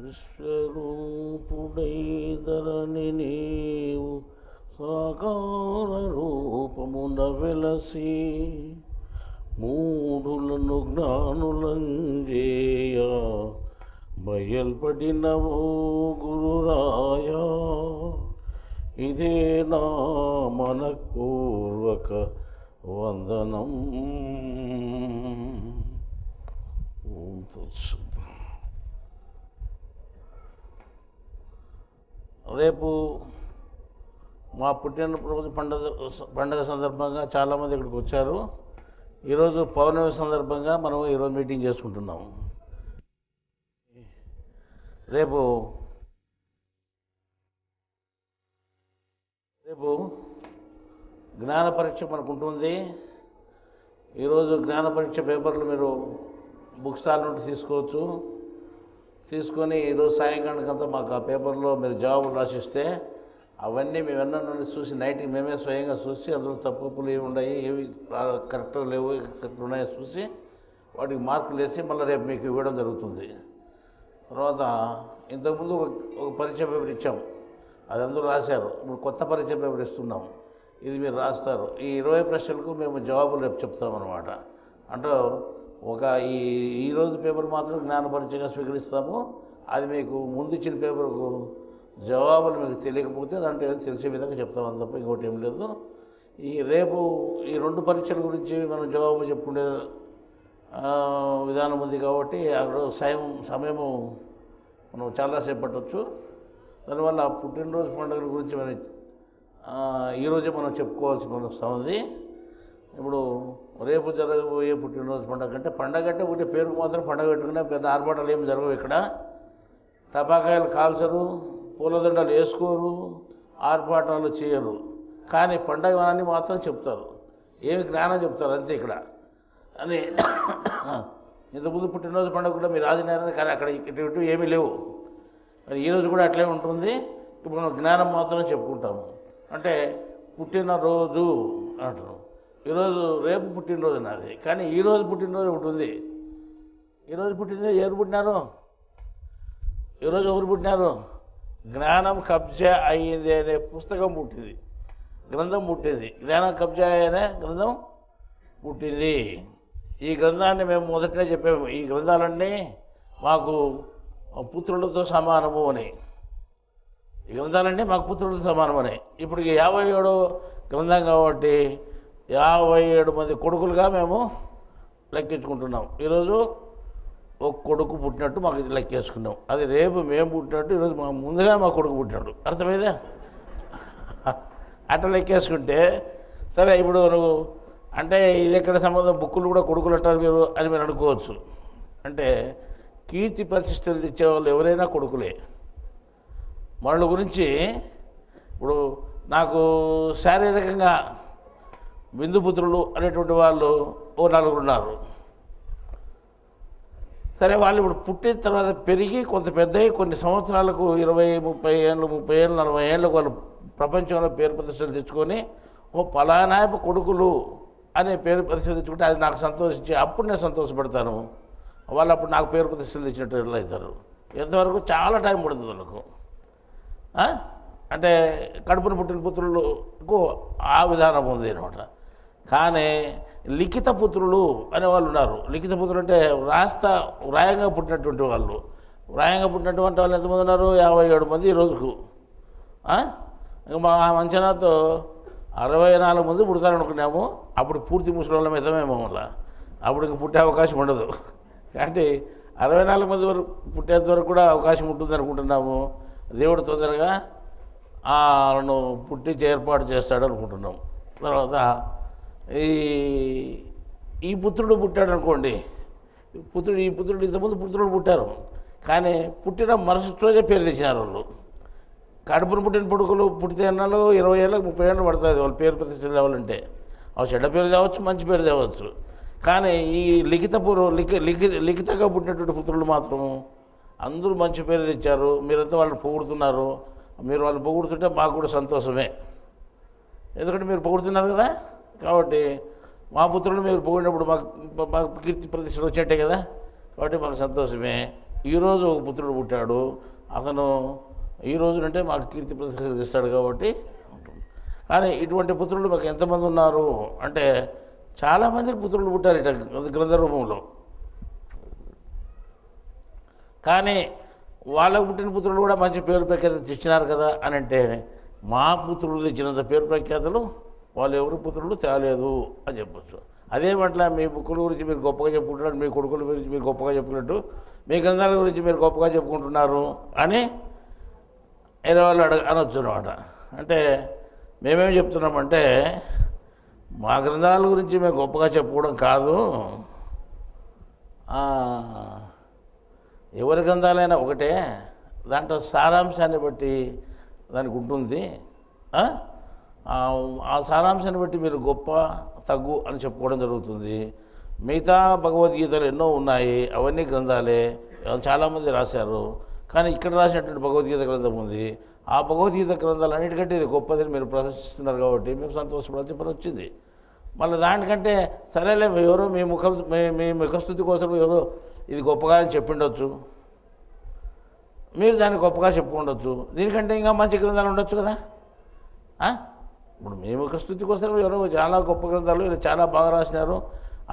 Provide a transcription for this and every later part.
విశ్వరూపుడై ధరణి నీవు సాకార రూపమున వెలసి మూఢులను జ్ఞానులంజేయ బయల్పడినవో గురురాయా ఇదే నా మనపూర్వక వందనం. ఓం తత్సత్. రేపు మా పుట్టినరోజు పండుగ సందర్భంగా చాలామంది ఇక్కడికి వచ్చారు. ఈరోజు పౌర్ణమి సందర్భంగా మనం ఈరోజు మీటింగ్ చేసుకుంటున్నాము. రేపు జ్ఞాన పరీక్ష మనకు ఉంటుంది. ఈరోజు జ్ఞాన పరీక్ష పేపర్లు మీరు బుక్ స్టాల్ నుండి తీసుకోవచ్చు. తీసుకొని ఈరోజు సాయంకాలానికంతా మాకు ఆ పేపర్లో మీరు జవాబులు రాసిస్తే అవన్నీ మేము ఎన్నో చూసి నైట్కి మేమే స్వయంగా చూసి అందులో తప్పులు ఏవి ఉన్నాయి, ఏవి కరెక్ట్ లేవు, కరెక్ట్ ఉన్నాయో చూసి వాటికి మార్కులు వేసి మళ్ళీ రేపు మీకు ఇవ్వడం జరుగుతుంది. తర్వాత ఇంతకుముందు ఒక పరీక్ష పేపర్ ఇచ్చాం, అది అందరూ రాశారు. ఇప్పుడు కొత్త పరీక్ష పేపర్ ఇస్తున్నాం, ఇది మీరు రాస్తారు. ఈ 20 ప్రశ్నలకు మేము జవాబులు రేపు చెప్తామన్నమాట. అంటే ఈరోజు పేపర్ మాత్రం జ్ఞాన పరీక్షగా స్వీకరిస్తాము. అది మీకు ముందు ఇచ్చిన పేపర్కు జవాబులు మీకు తెలియకపోతే దాంట్లో తెలిసే విధంగా చెప్తామని తప్ప ఇంకోటి ఏం లేదు. రేపు ఈ 2 పరీక్షల గురించి మనం జవాబు చెప్పుకునే విధానం ఉంది కాబట్టి సమయము మనం చాలాసేపు పట్టవచ్చు. దానివల్ల పుట్టినరోజు పండుగల గురించి మనం ఈరోజే మనం చెప్పుకోవాల్సి వస్తుంది. ఇప్పుడు రేపు జరగబోయే పుట్టినరోజు పండుగ అంటే ఒకటి పేరుకు మాత్రం పండుగ పెట్టుకునే పెద్ద ఆర్భాటాలు ఏమి జరగవు. ఇక్కడ టపాకాయలు కాల్చరు, పూలదండలు వేసుకోరు, ఆర్భాటాలు చేయరు. కానీ పండగ అని మాత్రం చెప్తారు, ఏమి జ్ఞానం చెప్తారు అంతే ఇక్కడ అని. ఇంతకుముందు పుట్టినరోజు పండుగ కూడా మీరు ఆదినారని, కానీ అక్కడ ఇటు ఏమీ లేవు. మరి ఈరోజు కూడా అట్లే ఉంటుంది. ఇప్పుడు మనం జ్ఞానం మాత్రం చెప్పుకుంటాము. అంటే పుట్టినరోజు అంటారు. రేపు పుట్టినరోజు నాది, కానీ ఈరోజు పుట్టినరోజు ఒకటి ఉంది. ఈరోజు పుట్టినరోజు ఎవరు పుట్టినారు? ఈరోజు ఎవరు పుట్టినారు? జ్ఞానం కబ్జా అయ్యింది అనే పుస్తకం పుట్టింది, గ్రంథం పుట్టింది. జ్ఞానం కబ్జా అనే గ్రంథం పుట్టింది. ఈ గ్రంథాన్ని మేము మొదటనే చెప్పాము, ఈ గ్రంథాలన్నీ మాకు పుత్రులతో సమానము అని. ఈ గ్రంథాలన్నీ మాకు పుత్రులతో సమానం అని. ఇప్పుడు 57వ గ్రంథం కాబట్టి 57 మంది కొడుకులుగా మేము లెక్కించుకుంటున్నాం. ఈరోజు ఒక కొడుకు పుట్టినట్టు మాకు లెక్కేసుకున్నాం. అది రేపు మేము పుట్టినట్టు ఈరోజు ముందుగా మా కొడుకు పుట్టినాడు. అర్థమైందా? అట్లా లెక్కేసుకుంటే సరే. ఇప్పుడు నువ్వు అంటే ఇది ఎక్కడ సంబంధం, బుక్కులు కూడా కొడుకులు అంటారు మీరు అని మీరు అనుకోవచ్చు. అంటే కీర్తి ప్రతిష్టలు తెచ్చేవాళ్ళు ఎవరైనా కొడుకులే. వాళ్ళ గురించి ఇప్పుడు నాకు శారీరకంగా బిందుపుత్రులు అనేటువంటి వాళ్ళు ఓ 4 ఉన్నారు. సరే, వాళ్ళు ఇప్పుడు పుట్టిన తర్వాత పెరిగి కొంత పెద్దయి కొన్ని సంవత్సరాలకు 20, 30 ఏళ్ళు, 40 ఏళ్ళకు వాళ్ళు ప్రపంచంలో పేరు ప్రతిష్టలు తెచ్చుకొని ఓ పలానాయపు కొడుకులు అనే పేరు ప్రతిష్టలు తెచ్చుకుంటే అది నాకు సంతోషించి అప్పుడు నేను సంతోషపడతాను. వాళ్ళు అప్పుడు నాకు పేరు ప్రతిష్టలు తెచ్చినట్టు అవుతారు. ఎంతవరకు చాలా టైం పడుతుంది వాళ్ళకు. అంటే కడుపున పుట్టిన పుత్రులకు ఆ విధానం ఉంది అనమాట. కానీ లిఖిత పుత్రులు అనేవాళ్ళు ఉన్నారు. లిఖిత పుత్రులు అంటే వ్రాయంగా పుట్టినటువంటి వాళ్ళు. వ్రాయంగా పుట్టినటువంటి వాళ్ళు ఎంతమంది ఉన్నారు? 57 మంది ఈ రోజుకు. మా అంచనాతో 64 మంది పుడతారనుకున్నాము. అప్పుడు పూర్తి ముసలి మితమేమో మళ్ళా అప్పుడు ఇంక పుట్టే అవకాశం ఉండదు. అంటే 64 మంది వరకు పుట్టేంత వరకు కూడా అవకాశం ఉంటుంది అనుకుంటున్నాము. దేవుడు తొందరగా వాళ్ళను పుట్టించి ఏర్పాటు చేస్తాడు అనుకుంటున్నాం. తర్వాత ఈ పుత్రుడు పుట్టాడు అనుకోండి. ఈ పుత్రుడు ఇంతకుముందు పుత్రుడు పుట్టారు, కానీ పుట్టిన మరుసటి రోజే పేరు తెచ్చినారు వాళ్ళు. కడుపును పుట్టిన కొడుకులు పుట్టితే అన్నాళ్ళు 20 ఏళ్ళకి 30 ఏళ్ళు పడుతుంది వాళ్ళు పేరు ప్రతిష్టలు తేవాలంటే. అవి చెడ్డ పేరు తేవచ్చు, మంచి పేరు తేవచ్చు. కానీ ఈ లిఖితంగా పుట్టినటువంటి పుత్రులు మాత్రం అందరూ మంచి పేరు తెచ్చారు. మీరంతా వాళ్ళని పొగుడుతున్నారు. మీరు వాళ్ళు పొగుడుతుంటే మాకు కూడా సంతోషమే, ఎందుకంటే మీరు పొగుడుతున్నారు కదా. కాబట్టి మా పుత్రులు మీరు పొగిడినప్పుడు మాకు కీర్తి ప్రతిష్టలు వచ్చేట్టే కదా. కాబట్టి మాకు సంతోషమే. ఈరోజు ఒక పుత్రుడు పుట్టాడు, అతను ఈ రోజునంటే మాకు కీర్తి ప్రతిష్టలు ఇస్తాడు కాబట్టి ఉంటుంది. కానీ ఇటువంటి పుత్రులు మాకు ఎంతమంది ఉన్నారు అంటే చాలామందికి పుత్రులు పుట్టారు ఇట గ్రంథ రూపంలో. కానీ వాళ్ళకు పుట్టిన పుత్రులు కూడా మంచి పేరు ప్రఖ్యాత ఇచ్చినారు కదా అని అంటే మా పుత్రులు ఇచ్చినంత పేరు ప్రఖ్యాతలు వాళ్ళు ఎవరి పుత్రులు తేలేదు అని చెప్పచ్చు. అదేమట్లా మీ బుక్కుల గురించి మీరు గొప్పగా చెప్పుకుంటున్నారు, మీ కొడుకుల గురించి మీరు గొప్పగా చెప్పుకున్నట్టు మీ గ్రంథాల గురించి మీరు గొప్పగా చెప్పుకుంటున్నారు అని వేరే వాళ్ళు అనొచ్చు అనమాట. అంటే మేమేం చెప్తున్నామంటే మా గ్రంథాల గురించి మేము గొప్పగా చెప్పుకోవడం కాదు, ఎవరి గ్రంథాలైనా ఒకటే, దాంట్లో సారాంశాన్ని బట్టి దానికి ఉంటుంది. ఆ సారాంశాన్ని బట్టి మీరు గొప్ప తగ్గు అని చెప్పుకోవడం జరుగుతుంది. మిగతా భగవద్గీతలు ఎన్నో ఉన్నాయి, అవన్నీ గ్రంథాలే, చాలామంది రాశారు. కానీ ఇక్కడ రాసినటువంటి భగవద్గీత గ్రంథం ఉంది, ఆ భగవద్గీత గ్రంథాలు అన్నిటికంటే ఇది గొప్పదని మీరు ప్రదర్శిస్తున్నారు కాబట్టి మేము సంతోషపడాల్సిన పని వచ్చింది. మళ్ళీ దానికంటే సరేలే ఎవరో మీ ముఖస్థుతి కోసం ఎవరో ఇది గొప్పగా అని చెప్పిండొచ్చు, మీరు దాన్ని గొప్పగా చెప్పుకుండొచ్చు, దీనికంటే ఇంకా మంచి గ్రంథాలు ఉండొచ్చు కదా. ఇప్పుడు మీ ముఖస్థుతి కోసం ఎవరో చాలా గొప్ప గ్రంథాలు చాలా బాగా రాసినారు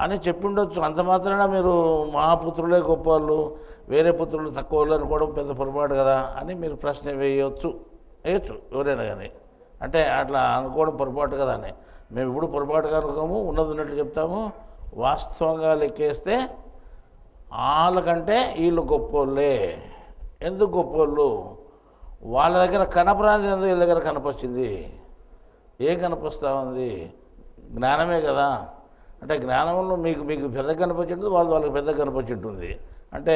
అని చెప్పిండొచ్చు. అంత మాత్రాన మీరు మా పుత్రులే గొప్ప వాళ్ళు, వేరే పుత్రులు తక్కువ వాళ్ళు అనుకోవడం పెద్ద పొరపాటు కదా అని మీరు ప్రశ్న వేయచ్చు ఎవరైనా కానీ. అంటే అట్లా అనుకోవడం పొరపాటు కదా అని మేము ఇప్పుడు పొరపాటుగా అనుకోము, ఉన్నది ఉన్నట్లు చెప్తాము. వాస్తవంగా లెక్కేస్తే వాళ్ళకంటే వీళ్ళు గొప్పోళ్ళే. ఎందుకు గొప్పోళ్ళు? వాళ్ళ దగ్గర కనపరాంది ఎందుకు వీళ్ళ దగ్గర కనపొచ్చింది? ఏం కనపరుస్తూ ఉంది? జ్ఞానమే కదా. అంటే జ్ఞానంలో మీకు పెద్ద కనపరిచి ఉంటుంది, వాళ్ళకి పెద్ద కనపరిచి ఉంటుంది. అంటే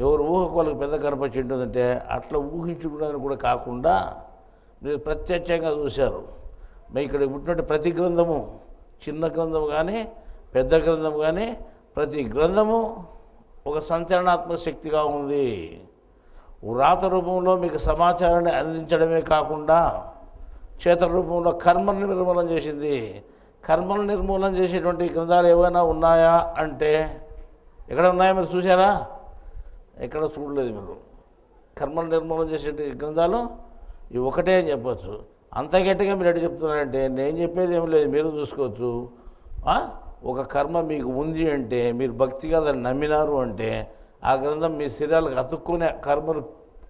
ఎవరు ఊహకు వాళ్ళకి పెద్ద కనపరిచి ఉంటుందంటే అట్లా ఊహించుకోవడానికి కూడా కాకుండా మీరు ప్రత్యక్షంగా చూశారు. మీ ఇక్కడ పుట్టినట్టు ప్రతి గ్రంథము, చిన్న గ్రంథము కానీ పెద్ద గ్రంథం కానీ, ప్రతి గ్రంథము ఒక సంచలనాత్మక శక్తిగా ఉంది. వ్రాత రూపంలో మీకు సమాచారాన్ని అందించడమే కాకుండా చేతల రూపంలో కర్మను నిర్మూలన చేసింది. కర్మను నిర్మూలన చేసేటువంటి గ్రంథాలు ఏమైనా ఉన్నాయా అంటే ఎక్కడ ఉన్నాయా మీరు చూసారా? ఎక్కడ చూడలేదు మీరు. కర్మను నిర్మూలన చేసే గ్రంథాలు ఇవి ఒకటే అని చెప్పచ్చు. అంత గట్టిగా మీరు ఎటు చెప్తున్నారంటే నేను చెప్పేది ఏం లేదు, మీరు చూసుకోవచ్చు. ఒక కర్మ మీకు ఉంది అంటే మీరు భక్తిగా దాన్ని నమ్మినారు అంటే ఆ గ్రంథం మీ శరీరాలకు అతుక్కునే కర్మను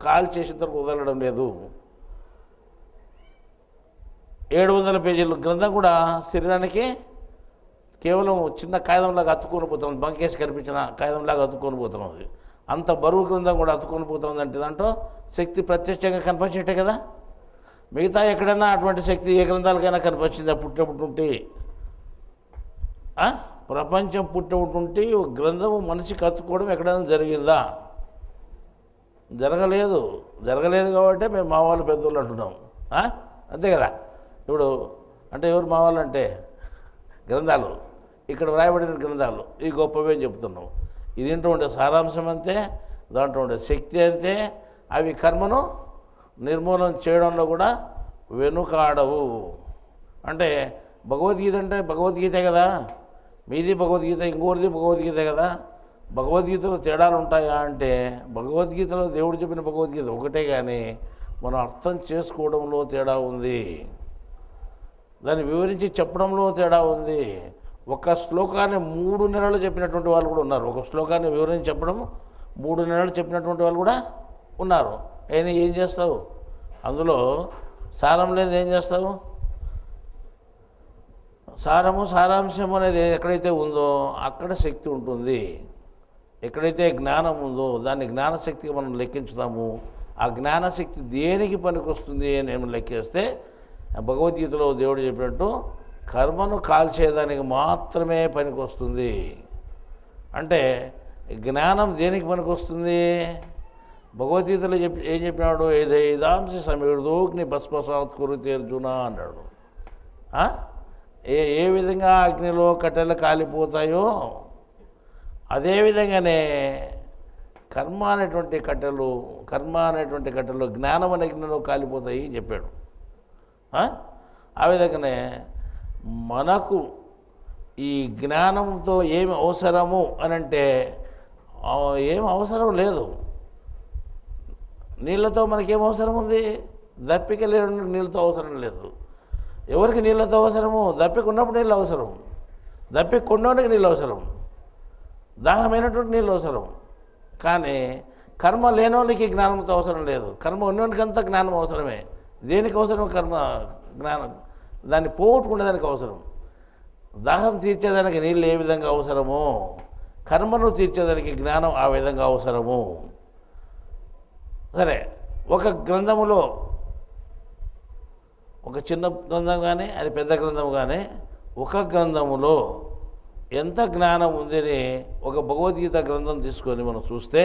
కాల్ చేసిన తర్వాత వదలడం లేదు. 700 పేజీల గ్రంథం కూడా శరీరానికి కేవలం చిన్న కాగితంలాగా అతుక్కొని పోతుంది, బంకేసి కనిపించిన కాగితంలాగా అతుక్కొని పోతున్నది. అంత బరువు గ్రంథం కూడా అతుక్కొని పోతుంది అంటే దాంట్లో శక్తి ప్రత్యక్షంగా కనిపించేటే కదా. మిగతా ఎక్కడైనా అటువంటి శక్తి ఏ గ్రంథాలకైనా కనిపించిందా? పుట్టినప్పుడు ప్రపంచం పుట్టినటువంటి ఒక గ్రంథము మనిషికి అతుక్కోవడం ఎక్కడైనా జరిగిందా? జరగలేదు కాబట్టి మేము మా వాళ్ళు పెద్దోళ్ళు అంటున్నాం. అంతే కదా. ఇప్పుడు అంటే ఎవరు మా వాళ్ళు అంటే గ్రంథాలు, ఇక్కడ వ్రాయబడిన గ్రంథాలు ఈ గొప్పవే అని చెప్తున్నాం. దీంట్లో ఉండే సారాంశం అంతే, దాంట్లో ఉండే శక్తి అంతే. అవి కర్మను నిర్మూలన చేయడంలో కూడా వెనుకాడవు. అంటే భగవద్గీత అంటే భగవద్గీతే కదా, మీది భగవద్గీత, ఇంకోటిది భగవద్గీత కదా. భగవద్గీతలో తేడాలు ఉంటాయా అంటే భగవద్గీతలో దేవుడు చెప్పిన భగవద్గీత ఒకటే, కానీ మనం అర్థం చేసుకోవడంలో తేడా ఉంది, దాన్ని వివరించి చెప్పడంలో తేడా ఉంది. ఒక శ్లోకాన్ని 3 నెలలు చెప్పినటువంటి వాళ్ళు కూడా ఉన్నారు. ఒక శ్లోకాన్ని వివరించి చెప్పడం 3 నెలలు చెప్పినటువంటి వాళ్ళు కూడా ఉన్నారు. అయినా ఏం చేస్తావు? అందులో సారం లేదు, ఏం చేస్తావు? సారాంశం అనేది ఎక్కడైతే ఉందో అక్కడ శక్తి ఉంటుంది. ఎక్కడైతే జ్ఞానం ఉందో దాన్ని జ్ఞానశక్తిగా మనం లెక్కించుతాము. ఆ జ్ఞానశక్తి దేనికి పనికొస్తుంది అని మనం లెక్కేస్తే భగవద్గీతలో దేవుడు చెప్పినట్టు కర్మను కాల్చేదానికి మాత్రమే పనికొస్తుంది. అంటే జ్ఞానం దేనికి పనికొస్తుంది? భగవద్గీతలో ఏం చెప్పినాడు? ఏదైదాంశ సమీర్దోగ్ని భస్మసాత్ కురుతే అర్జున అన్నాడు. ఏ విధంగా అగ్నిలో కట్టెలు కాలిపోతాయో అదేవిధంగానే కర్మ అనేటువంటి కట్టెలు జ్ఞానం అనే అగ్నిలో కాలిపోతాయి అని చెప్పాడు. ఆ విధంగానే మనకు ఈ జ్ఞానంతో ఏమి అవసరము అని అంటే ఏం అవసరం లేదు. నీళ్ళతో మనకేం అవసరం ఉంది? దప్పిక లేని నీళ్ళతో అవసరం లేదు. ఎవరికి నీళ్ళతో అవసరము? దప్పిక ఉన్నప్పుడు నీళ్ళు అవసరం, దప్పిక కొన్నోనికి నీళ్ళు అవసరం, దాహమైనటువంటి నీళ్ళు అవసరం. కానీ కర్మ లేనోనికి జ్ఞానంతో అవసరం లేదు, కర్మ ఉన్నోనికంతా జ్ఞానం అవసరమే. దేనికి అవసరం? కర్మ జ్ఞానం, దాన్ని పోగొట్టుకునేదానికి అవసరం. దాహం తీర్చేదానికి నీళ్ళు ఏ విధంగా అవసరమో, కర్మను తీర్చేదానికి జ్ఞానం ఆ విధంగా అవసరము. సరే, ఒక గ్రంథములో, ఒక చిన్న గ్రంథం కానీ అది పెద్ద గ్రంథం కానీ, ఒక గ్రంథములో ఎంత జ్ఞానం ఉందని ఒక భగవద్గీత గ్రంథం తీసుకొని మనం చూస్తే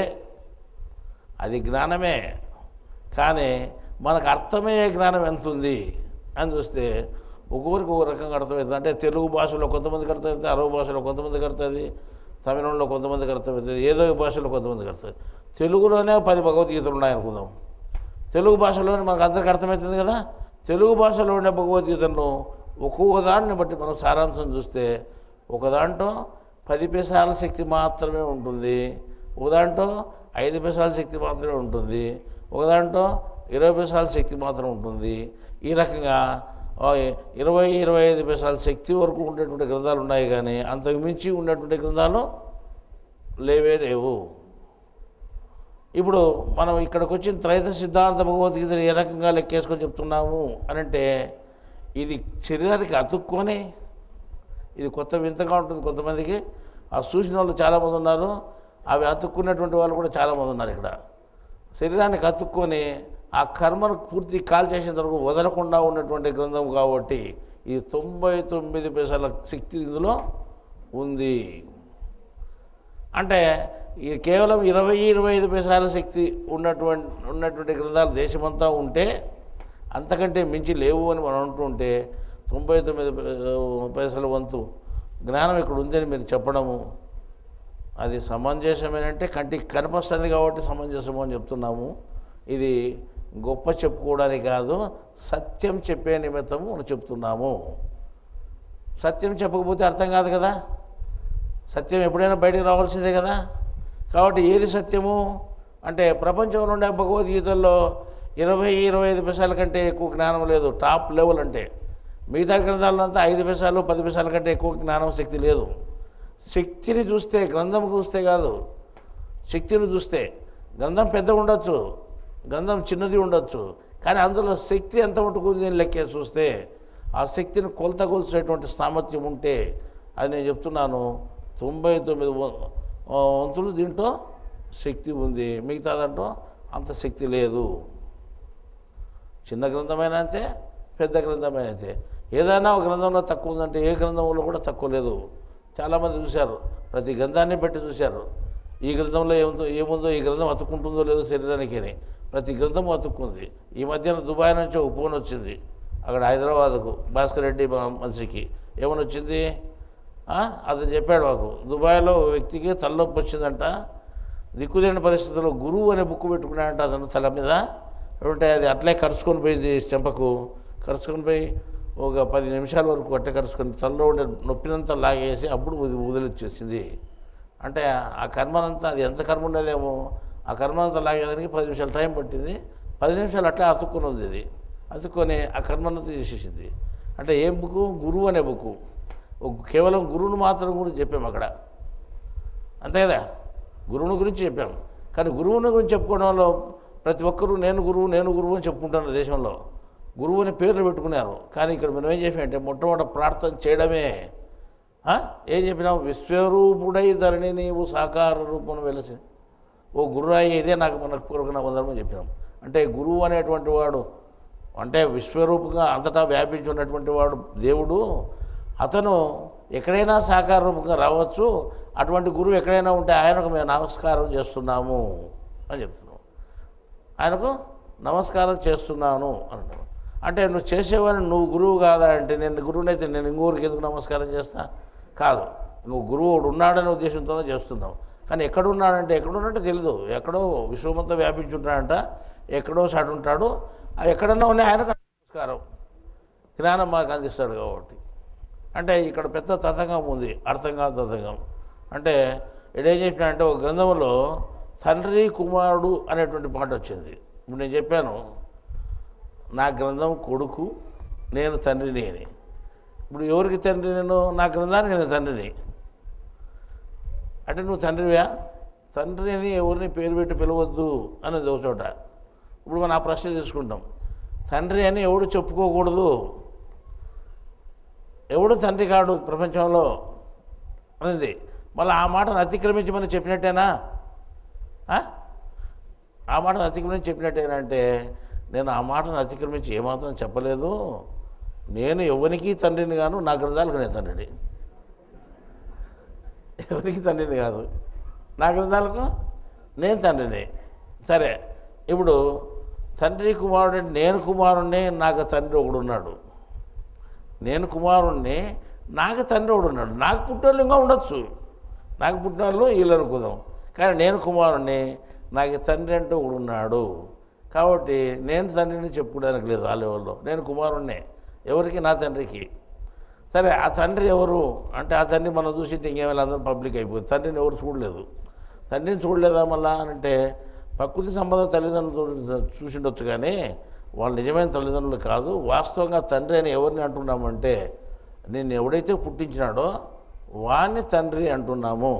అది జ్ఞానమే. కానీ మనకు అర్థమయ్యే జ్ఞానం ఎంత ఉంది అని చూస్తే ఒక్కొక్కరికి ఒక రకంగా అర్థమవుతుంది. అంటే తెలుగు భాషలో కొంతమందికి అర్థమవుతుంది, అరబ్ భాషలో కొంతమందికి అర్థమవుతుంది, తమిళంలో కొంతమందికి అర్థమవుతుంది, ఏదో భాషలో కొంతమందికి అర్థమవుతుంది. తెలుగులోనే 10 భగవద్గీతలు ఉన్నాయనుకుందాం, తెలుగు భాషలోనే మనకు అందరికీ అర్థమవుతుంది కదా. తెలుగు భాషలో ఉండే భగవద్గీతను ఒక్కొక్క దాన్ని బట్టి మనం సారాంశం చూస్తే ఒక దాంట్లో 10 పైసల శక్తి మాత్రమే ఉంటుంది, ఒక దాంట్లో 5 పైసల శక్తి మాత్రమే ఉంటుంది, ఒక దాంట్లో 20 పైసల శక్తి మాత్రం ఉంటుంది. ఈ రకంగా 20-25 పైసల శక్తి వరకు ఉండేటువంటి గ్రంథాలు ఉన్నాయి. కానీ అంతకు మించి ఉండేటువంటి గ్రంథాలు లేవు. ఇప్పుడు మనం ఇక్కడికి వచ్చిన త్రైత సిద్ధాంత భగవద్గీతను ఏ రకంగా లెక్కేసుకొని చెప్తున్నాము అని అంటే, ఇది శరీరానికి అతుక్కొని, ఇది కొత్త వింతగా ఉంటుంది కొంతమందికి. ఆ చూసిన వాళ్ళు చాలామంది ఉన్నారు, అవి అతుక్కున్నటువంటి వాళ్ళు కూడా చాలామంది ఉన్నారు. ఇక్కడ శరీరానికి అతుక్కొని ఆ కర్మను పూర్తి కాల్ చేసిన వరకు వదలకుండా ఉన్నటువంటి గ్రంథం కాబట్టి ఈ 99 పైసల శక్తి ఇందులో ఉంది. అంటే ఈ కేవలం 20-25 పైసల శక్తి ఉన్నటువంటి గ్రంథాలు దేశమంతా ఉంటే అంతకంటే మించి లేవు అని మనం అంటుంటే 99 పైసల వంతు జ్ఞానం ఇక్కడ ఉందని మీరు చెప్పడము అది సమంజసమేనంటే కంటికి కనిపిస్తుంది కాబట్టి సమంజసము అని చెప్తున్నాము. ఇది గొప్ప చెప్పుకోవడానికి కాదు, సత్యం చెప్పే నిమిత్తము మనం చెప్తున్నాము. సత్యం చెప్పకపోతే అర్థం కాదు కదా, సత్యం ఎప్పుడైనా బయటకు రావాల్సిందే కదా. కాబట్టి ఏది సత్యము అంటే, ప్రపంచంలో ఉండే భగవద్గీతల్లో 20-25 పైసల కంటే ఎక్కువ జ్ఞానం లేదు, టాప్ లెవెల్. అంటే మిగతా గ్రంథాల్లో అంతా 5 పైసలు 10 పైసల కంటే ఎక్కువ జ్ఞానం శక్తి లేదు. శక్తిని చూస్తే, గ్రంథం చూస్తే కాదు, శక్తిని చూస్తే గ్రంథం పెద్ద ఉండొచ్చు, గ్రంథం చిన్నది ఉండొచ్చు, కానీ అందులో శక్తి ఎంత మటుకు ఉంది లెక్కే చూస్తే ఆ శక్తిని కొలతగొల్చేటువంటి సామర్థ్యం ఉంటే, అది నేను చెప్తున్నాను 99 వంతులు దీంట్లో శక్తి ఉంది, మిగతా దాంట్లో అంత శక్తి లేదు. చిన్న గ్రంథమైనా అంతే, పెద్ద గ్రంథమైనా అంతే. ఏదైనా ఒక గ్రంథంలో తక్కువ ఉందంటే ఏ గ్రంథంలో కూడా తక్కువ లేదు. చాలామంది చూశారు, ప్రతి గ్రంథాన్ని పెట్టి చూశారు, ఈ గ్రంథంలో ఏముందో, ఈ గ్రంథం అతుక్కుంటుందో లేదో శరీరానికి అని. ప్రతి గ్రంథం అతుక్కుంది. ఈ మధ్యన దుబాయ్ నుంచి ఒక ఫోన్ వచ్చింది, అక్కడ హైదరాబాద్కు భాస్కర్ రెడ్డి మనిషికి ఏమని వచ్చింది, అతను చెప్పాడు మాకు, దుబాయ్లో వ్యక్తికి తలనొప్పి వచ్చిందంట, దిక్కుదేని పరిస్థితుల్లో గురువు అనే బుక్ పెట్టుకున్నాడంట అతను తల మీద. అంటే అది అట్లే కరుచుకొని పోయింది, చెంపకు కరుచుకొని పోయి ఒక 10 నిమిషాల వరకు అట్టే కరుచుకొని తలలో ఉండే నొప్పినంతా లాగేసి అప్పుడు వదిలిచ్చేసింది. అంటే ఆ కర్మనంతా, అది ఎంత కర్మ ఉండేదేమో, ఆ కర్మనంతా లాగేదానికి 10 నిమిషాలు టైం పట్టింది. 10 నిమిషాలు అట్లే అతుక్కొని ఉంది, ఇది అతుక్కొని ఆ కర్మనంతా చేసేసింది. అంటే ఏం బుక్? గురువు అనే బుక్. కేవలం గురువును మాత్రం గురించి చెప్పాము అక్కడ, అంతే కదా, గురువుని గురించి చెప్పాము. కానీ గురువుని గురించి చెప్పుకోవడంలో ప్రతి ఒక్కరూ నేను గురువు అని చెప్పుకుంటున్నారు దేశంలో, గురువు అని పేర్లు పెట్టుకున్నారు. కానీ ఇక్కడ మనం ఏం చేసామంటే మొట్టమొదటి ప్రార్థన చేయడమే. ఏం చెప్పినావు? విశ్వరూపుడై ధరణి నీవు సాకార రూపం వెలసి, ఓ గురురాయి ఇదే నాకు మనపూర్వకంగా వందరమని చెప్పినాం. అంటే గురువు అనేటువంటి వాడు అంటే విశ్వరూపంగా అంతటా వ్యాపించి ఉన్నటువంటి వాడు దేవుడు. అతను ఎక్కడైనా సాకార రూపంగా రావచ్చు. అటువంటి గురువు ఎక్కడైనా ఉంటే ఆయనకు మేము నమస్కారం చేస్తున్నాము అని చెప్తున్నాం. ఆయనకు నమస్కారం చేస్తున్నాను అంటాను. అంటే నువ్వు చేసేవాడిని, నువ్వు గురువు కాదా అంటే, నేను గురువునైతే నేను ఇంకొకరికి ఎందుకు నమస్కారం చేస్తా? కాదు, నువ్వు గురువు ఉన్నాడనే ఉద్దేశంతోనే చేస్తున్నావు. కానీ ఎక్కడున్నాడంటే, ఎక్కడున్నట్టు తెలియదు, ఎక్కడో విశ్వమంతా వ్యాపించుంటాడంట, ఎక్కడో సాటు ఉంటాడు. అవి ఎక్కడన్నా ఉన్నాయి, ఆయనకు నమస్కారం. జ్ఞానం మాకు అందిస్తాడు కాబట్టి. అంటే ఇక్కడ పెద్ద తతంగం ఉంది, అర్థం కాదు తతంగం. అంటే ఇడేం చెప్పినా అంటే, ఒక గ్రంథంలో తండ్రి కుమారుడు అనేటువంటి మాట వచ్చింది. ఇప్పుడు నేను చెప్పాను నా గ్రంథం కొడుకు, నేను తండ్రిని అని. ఇప్పుడు ఎవరికి తండ్రి? నేను నా గ్రంథానికి నేను తండ్రిని. అంటే నువ్వు తండ్రివా? తండ్రి అని ఎవరిని పేరు పెట్టి పిలవద్దు అనేది ఒక చోట. ఇప్పుడు మనం ఆ ప్రశ్న తీసుకుంటాం. తండ్రి అని ఎవడు చెప్పుకోకూడదు, ఎవడు తండ్రి కాడు ప్రపంచంలో అనేది. మళ్ళీ ఆ మాటను అతిక్రమించి మనం చెప్పినట్టేనా? ఆ మాటను అతిక్రమించి చెప్పినట్టేనా అంటే, నేను ఆ మాటను అతిక్రమించి ఏమాత్రం చెప్పలేదు. నేను ఎవరికి తండ్రిని కాను, నా గ్రంథాలకు నేను తండ్రిని. ఎవరికి తండ్రిని కాదు, నా గ్రంథాలకు నేను తండ్రిని. సరే, ఇప్పుడు తండ్రి కుమారుడు, నేను కుమారుణ్ణి, నాకు తండ్రి ఒకడు ఉన్నాడు. నేను కుమారుణ్ణి, నాకు తండ్రి ఒకడు ఉన్నాడు. నాకు పుట్టినోళ్ళు ఇంకా ఉండొచ్చు, నాకు పుట్టినోళ్ళు వీళ్ళు అనుకుందాం. కానీ నేను కుమారుణ్ణి, నాకు తండ్రి అంటూ ఒకడు ఉన్నాడు. కాబట్టి నేను తండ్రిని చెప్పుకోవడానికి లేదు ఆ లెవెల్లో. నేను కుమారుణ్ణే ఎవరికి? నా తండ్రికి. సరే, ఆ తండ్రి ఎవరు అంటే, ఆ తండ్రి మనం చూసింటే ఇంకేమైనా అందరూ పబ్లిక్ అయిపోయింది. తండ్రిని ఎవరు చూడలేదు. తండ్రిని చూడలేదా మళ్ళా అంటే, ప్రకృతి సంబంధం తల్లిదండ్రులు చూసిండొచ్చు, కానీ వాళ్ళు నిజమైన తల్లిదండ్రులు కాదు. వాస్తవంగా తండ్రి అని ఎవరిని అంటున్నామంటే, నిన్ను ఎవడైతే పుట్టించినాడో వాడిని తండ్రి అంటున్నాము.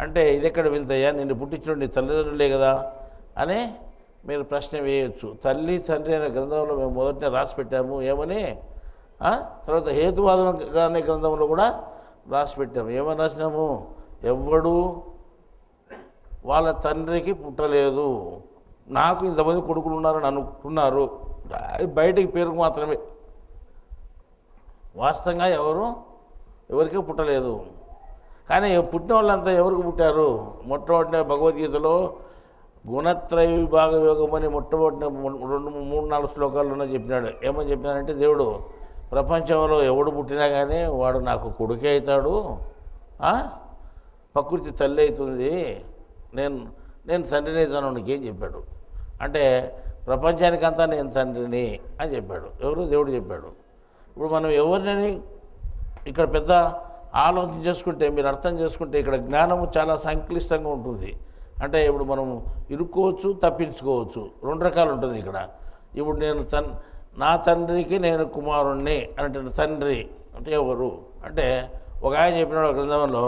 అంటే ఇది ఎక్కడ వింతయ్యా, నిన్ను పుట్టించినాడు నీ తల్లిదండ్రులే కదా అని మీరు ప్రశ్న వేయచ్చు. తల్లి తండ్రి అనే గ్రంథంలో మేము మొదటనే రాసి పెట్టాము. ఏమని? తర్వాత హేతువాదం అనే గ్రంథంలో కూడా రాసి పెట్టాము. ఏమని రాసినాము? ఎవ్వడు వాళ్ళ తండ్రికి పుట్టలేదు. నాకు ఇంతమంది కొడుకులు ఉన్నారని అనుకున్నారు, బయటికి పేరుకు మాత్రమే. వాస్తవంగా ఎవరికి పుట్టలేదు. కానీ పుట్టిన వాళ్ళంతా ఎవరికి పుట్టారు? మొట్టమొదటి భగవద్గీతలో గుణత్రయ విభాగ యోగం అని మొట్టమొదటి 2-3-4 శ్లోకాల్లోనే చెప్పినాడు. ఏమని చెప్పినాడంటే, దేవుడు ప్రపంచంలో ఎవడు పుట్టినా కానీ వాడు నాకు కొడుకే అవుతాడు, ప్రకృతి తల్లి అవుతుంది, నేను తండ్రిని అవుతాను నీకేం చెప్పాడు. అంటే ప్రపంచానికంతా నేను తండ్రిని అని చెప్పాడు. ఎవరు? దేవుడు చెప్పాడు. ఇప్పుడు మనం ఎవరిని ఇక్కడ పెద్ద ఆలోచన చేసుకుంటే, మీరు అర్థం చేసుకుంటే, ఇక్కడ జ్ఞానము చాలా సంక్లిష్టంగా ఉంటుంది. అంటే ఇప్పుడు మనం ఇరుక్కోవచ్చు, తప్పించుకోవచ్చు, 2 రకాలు ఉంటుంది ఇక్కడ. ఇప్పుడు నేను నా తండ్రికి నేను కుమారుణ్ణి అంటే, తండ్రి అంటే ఎవరు అంటే, ఒక ఆయన చెప్పినాడు గ్రంథంలో,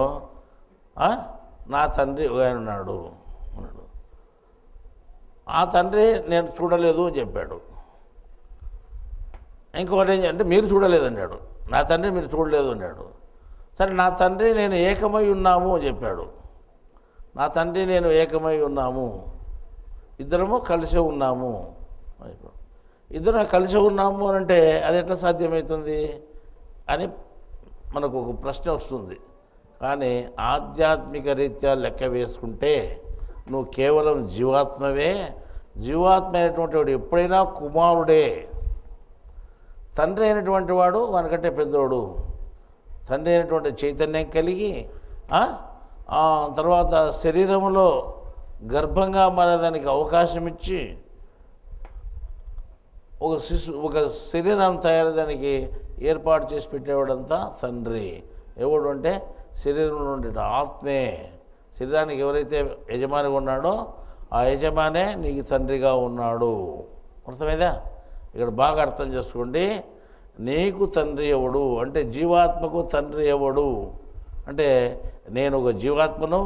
నా తండ్రి ఒక ఆయన ఉన్నాడు అన్నాడు. ఆ తండ్రి నేను చూడలేదు అని చెప్పాడు. ఇంకొకటి అంటే, మీరు చూడలేదన్నాడు. నా తండ్రి మీరు చూడలేదు అన్నాడు. సరే, నా తండ్రి నేను ఏకమై ఉన్నాము అని చెప్పాడు. నా తండ్రి నేను ఏకమై ఉన్నాము, ఇద్దరము కలిసి ఉన్నాము. ఇద్దరం కలిసి ఉన్నాము అని అంటే అది ఎట్లా సాధ్యమవుతుంది అని మనకు ఒక ప్రశ్న వస్తుంది. కానీ ఆధ్యాత్మిక రీత్యా లెక్క వేసుకుంటే నువ్వు కేవలం జీవాత్మవే. జీవాత్మ అయినటువంటి వాడు ఎప్పుడైనా కుమారుడే. తండ్రి అయినటువంటి వాడు వానికంటే పెద్దోడు. తండ్రి అయినటువంటి చైతన్యం కలిగి తర్వాత శరీరంలో గర్భంగా మారేదానికి అవకాశం ఇచ్చి ఒక శరీరం తయారదానికి ఏర్పాటు చేసి పెట్టేవాడంతా తండ్రి. ఎవడు అంటే శరీరంలో ఉండే ఆత్మే. శరీరానికి ఎవరైతే యజమానిగా ఉన్నాడో ఆ యజమానే నీకు తండ్రిగా ఉన్నాడు. అర్థమైందా? ఇక్కడ బాగా అర్థం చేసుకోండి. నీకు తండ్రి ఎవడు అంటే, జీవాత్మకు తండ్రి ఎవడు అంటే, నేను ఒక జీవాత్మను,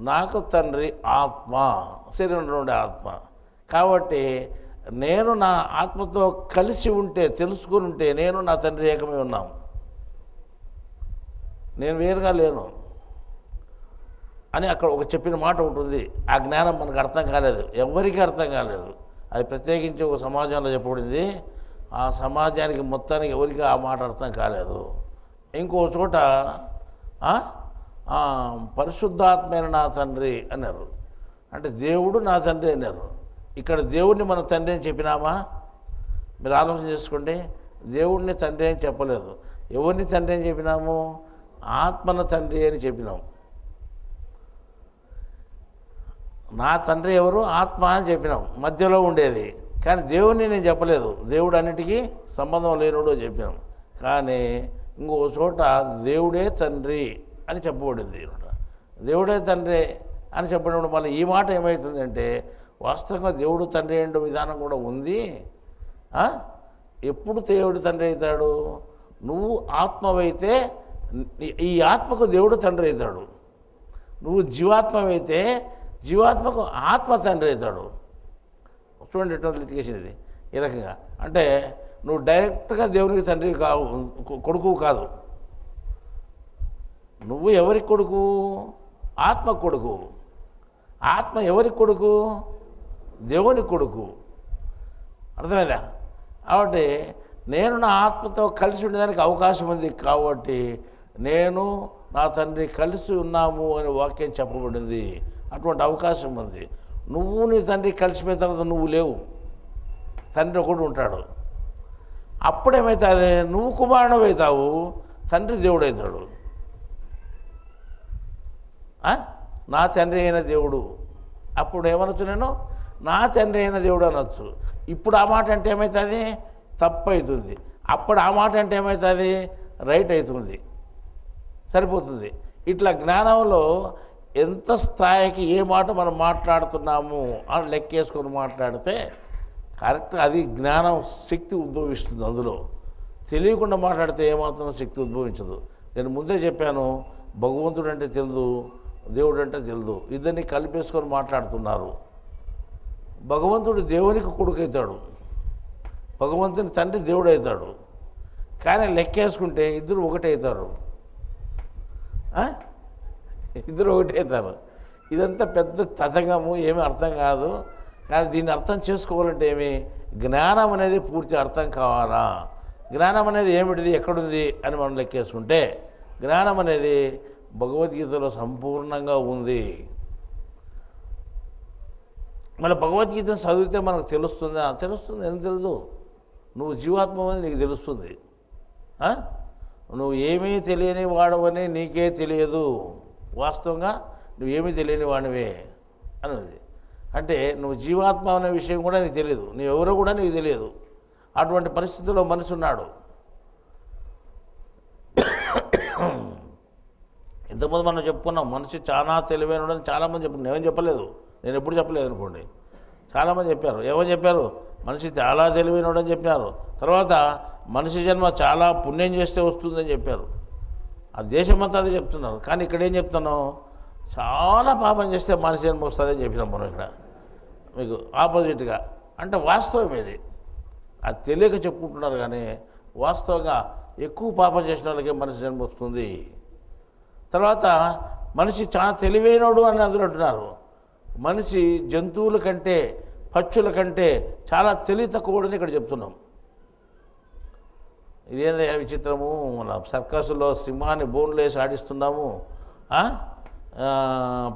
నాకు తండ్రి ఆత్మ, శరీరంలో ఉండే ఆత్మ. కాబట్టి నేను నా ఆత్మతో కలిసి ఉంటే, తెలుసుకుని ఉంటే, నేను నా తండ్రి ఏకమై ఉన్నాము. నేను వేరుగా లేను అని అక్కడ ఒక చెప్పిన మాట ఉంటుంది. ఆ జ్ఞానం మనకు అర్థం కాలేదు, ఎవరికీ అర్థం కాలేదు. అది ప్రత్యేకించి ఒక సమాజంలో చెప్పబడింది. ఆ సమాజానికి మొత్తానికి ఎవరికి ఆ మాట అర్థం కాలేదు. ఇంకో చోట పరిశుద్ధాత్మైన నా తండ్రి అన్నారు. అంటే దేవుడు నా తండ్రి అన్నారు. ఇక్కడ దేవుడిని మన తండ్రి అని చెప్పినామా? మీరు ఆలోచన చేసుకోండి. దేవుడిని తండ్రి అని చెప్పలేదు. ఎవరిని తండ్రి అని చెప్పినాము? ఆత్మను తండ్రి అని చెప్పినాము. నా తండ్రి ఎవరు? ఆత్మ అని చెప్పినాం, మధ్యలో ఉండేది. కానీ దేవుడిని నేను చెప్పలేదు. దేవుడు అన్నిటికీ సంబంధం లేనుడో చెప్పినాం. కానీ ఇంకో చోట దేవుడే తండ్రి అని చెప్పబడింది. దేవుడే తండ్రి అని చెప్పినప్పుడు మళ్ళీ ఈ మాట ఏమవుతుందంటే, వాస్తవంగా దేవుడు తండ్రి అయ్యే విధానం కూడా ఉంది. ఎప్పుడు దేవుడు తండ్రి అవుతాడు? నువ్వు ఆత్మవైతే ఈ ఆత్మకు దేవుడు తండ్రి అవుతాడు. నువ్వు జీవాత్మవైతే జీవాత్మకు ఆత్మ తండ్రి అవుతాడు. చూడండి ఎటువంటి లిటిగేషన్ ఇది. ఈ రకంగా అంటే నువ్వు డైరెక్ట్గా దేవునికి తండ్రి కావు, కొడుకు కాదు. నువ్వు ఎవరికి కొడుకు? ఆత్మ కొడుకు. ఆత్మ ఎవరికి కొడుకు? దేవుని కొడుకు. అర్థమైందా? కాబట్టి నేను నా ఆత్మతో కలిసి ఉండడానికి అవకాశం ఉంది. కాబట్టి నేను నా తండ్రి కలిసి ఉన్నాము అనే వాక్యం చెప్పబడింది. అటువంటి అవకాశం ఉంది. నువ్వు నీ తండ్రి కలిసిపోయిన తర్వాత నువ్వు లేవు, తండ్రి ఒకడు ఉంటాడు. అప్పుడేమవుతుంది? నువ్వు కుమారుడు అవుతావు, తండ్రి దేవుడు అవుతాడు. నా తండ్రి అయిన దేవుడు. అప్పుడు ఏమనొచ్చు? నేను నా తండ్రి అయిన దేవుడు అనొచ్చు. ఇప్పుడు ఆ మాట అంటే ఏమవుతుంది? తప్పు అవుతుంది. అప్పుడు ఆ మాట అంటే ఏమవుతుంది? రైట్ అవుతుంది, సరిపోతుంది. ఇట్లా జ్ఞానంలో ఎంత స్థాయికి ఏ మాట మనం మాట్లాడుతున్నాము అని లెక్కేసుకొని మాట్లాడితే కరెక్ట్ అది జ్ఞానం శక్తి ఉద్భవిస్తుంది. అందులో తెలియకుండా మాట్లాడితే ఏమాత్రం శక్తి ఉద్భవించదు. నేను ముందే చెప్పాను, భగవంతుడు అంటే తెలియదు, దేవుడు అంటే తెలియదు, ఇద్దరిని కలిపేసుకొని మాట్లాడుతున్నారు. భగవంతుడు దేవునికి కొడుకు అవుతాడు, భగవంతుని తండ్రి దేవుడు అవుతాడు. కానీ లెక్కేసుకుంటే ఇద్దరు ఒకటే అవుతారు, ఇద్దరు ఒకటే అవుతారు. ఇదంతా పెద్ద తతంగము, ఏమీ అర్థం కాదు. కానీ దీన్ని అర్థం చేసుకోవాలంటే ఏమి? జ్ఞానం అనేది పూర్తి అర్థం కావాలా? జ్ఞానం అనేది ఏమిటిది, ఎక్కడుంది అని మనం లెక్కేసుకుంటే జ్ఞానం అనేది భగవద్గీతలో సంపూర్ణంగా ఉంది. మళ్ళీ భగవద్గీత చదివితే మనకు తెలుస్తుందా? తెలుస్తుంది. ఎందుకు తెలియదు? నువ్వు జీవాత్మ అని నీకు తెలుస్తుంది. నువ్వు ఏమీ తెలియని వాడవని నీకే తెలియదు. వాస్తవంగా నువ్వేమీ తెలియని వాడివే అన్నది. అంటే నువ్వు జీవాత్మ అనే విషయం కూడా నీకు తెలియదు, నువ్వెవరో కూడా నీకు తెలియదు. అటువంటి పరిస్థితిలో మనిషి ఉన్నాడు. ఇంతకుముందు మనం చెప్పుకున్నాం, మనిషి చాలా తెలివైనడని చాలామంది చెప్పారు. నేనేం చెప్పలేదు, నేను ఎప్పుడు చెప్పలేదు అనుకోండి. చాలామంది చెప్పారు. ఏమని చెప్పారు? మనిషి చాలా తెలివైనడని చెప్పినారు. తర్వాత మనిషి జన్మ చాలా పుణ్యం చేస్తే వస్తుందని చెప్పారు. ఆ దేశమంతా అది చెప్తున్నారు. కానీ ఇక్కడ ఏం చెప్తున్నాం? చాలా పాపం చేస్తే మనిషి జన్మ వస్తుందని చెప్పినాం మనం ఇక్కడ మీకు ఆపోజిట్గా. అంటే వాస్తవం ఇది. అది తెలియక చెప్పుకుంటున్నారు. కానీ వాస్తవంగా ఎక్కువ పాపం చేసిన వాళ్ళకే మనిషి జన్మ వస్తుంది. తర్వాత మనిషి చాలా తెలివైనడు అని అందరూ అంటున్నారు. మనిషి జంతువుల కంటే పక్షుల కంటే చాలా తెలివి తక్కువడని ఇక్కడ చెప్తున్నాం. ఇదేందా విచిత్రము? మన సర్కస్లో సింహాన్ని బోన్లు వేసి ఆడిస్తున్నాము,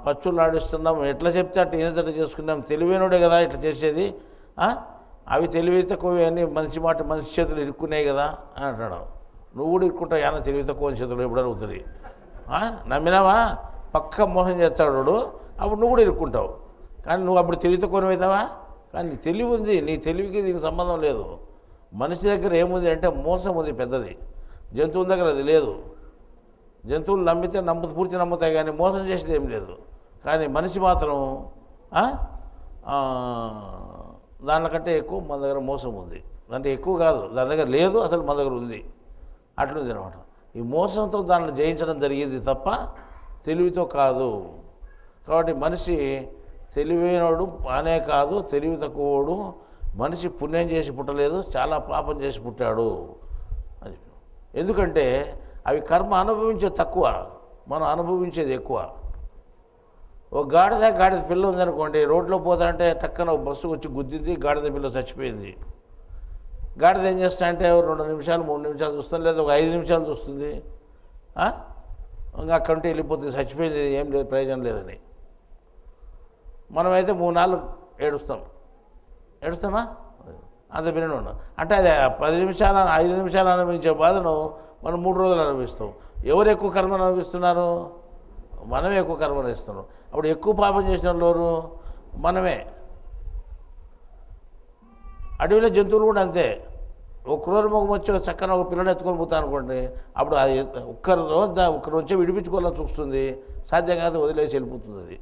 పక్షులు ఆడిస్తున్నాము. ఎట్లా చెప్తే అట్లా ఏదైనా చేసుకున్నాం. తెలివైనడే కదా ఇట్లా చేసేది. అవి తెలివి తక్కువ అన్నీ మనిషి మాట మనిషి చేతులు ఇరుక్కున్నాయి కదా అని అంటాడు. నువ్వు కూడా ఇరుక్కుంటావు. ఏమన్నా తెలివి తక్కువ చేతులు ఎప్పుడైనా అవుతుంది. నమ్మినావా? పక్క మోసం చేస్తాడు, అప్పుడు నువ్వు కూడా ఇరుక్కుంటావు. కానీ నువ్వు అప్పుడు తెలివి తక్కువ అవుతావా? కానీ నీ తెలివి ఉంది, నీ తెలివికి దీనికి సంబంధం లేదు. మనిషి దగ్గర ఏముంది అంటే మోసం ఉంది పెద్దది. జంతువుల దగ్గర అది లేదు. జంతువులు నమ్మితే పూర్తి నమ్ముతాయి, కానీ మోసం చేసేది ఏం లేదు. కానీ మనిషి మాత్రం దానికంటే ఎక్కువ మన దగ్గర మోసం ఉంది. అంటే ఎక్కువ కాదు, దాని దగ్గర లేదు, అసలు మన దగ్గర ఉంది. అట్లుంది అనమాట. ఈ మోసంతో దాన్ని జయించడం జరిగింది తప్ప తెలివితో కాదు. కాబట్టి మనిషి తెలివైనడు అనే కాదు, తెలివి తక్కువడు. మనిషి పుణ్యం చేసి పుట్టలేదు, చాలా పాపం చేసి పుట్టాడు. అది ఎందుకంటే అవి కర్మ అనుభవించేది తక్కువ, మనం అనుభవించేది ఎక్కువ. ఒక గాడిద పిల్ల ఉందనుకోండి, రోడ్లో పోతానంటే టక్కన ఒక బస్సు వచ్చి గుద్దింది, గాడిద పిల్ల చచ్చిపోయింది. గాడిద ఏం చేస్తా అంటే 2 నిమిషాలు 3 నిమిషాలు చూస్తుంది, లేదా ఒక 5 నిమిషాలు చూస్తుంది, ఇంకా అక్కడి నుండి వెళ్ళిపోతుంది, చచ్చిపోయింది, ఏం లేదు, ప్రయోజనం లేదని. మనమైతే 3 నాళ్ళు ఏడుస్తామా? అంత బిన్న ఉన్నాం. అంటే అది 10 నిమిషాలు 5 నిమిషాలు అనుభవించే బాధను మనం 3 రోజులు అనుభవిస్తాం. ఎవరు ఎక్కువ కర్మను అనుభవిస్తున్నారు? మనమే ఎక్కువ కర్మను ఇస్తున్నాం. అప్పుడు ఎక్కువ పాపం చేసిన వాళ్ళు మనమే. అడవిలో జంతువులు కూడా అంతే. ఒక క్రూర మొగం వచ్చి చక్కన ఒక పిల్లని ఎత్తుకొని పోతా అనుకోండి, అప్పుడు ఒక్కరు వచ్చి విడిపించుకోవాలని చూస్తుంది, సాధ్యం కాదు, వదిలేసి వెళ్ళిపోతుంది. అది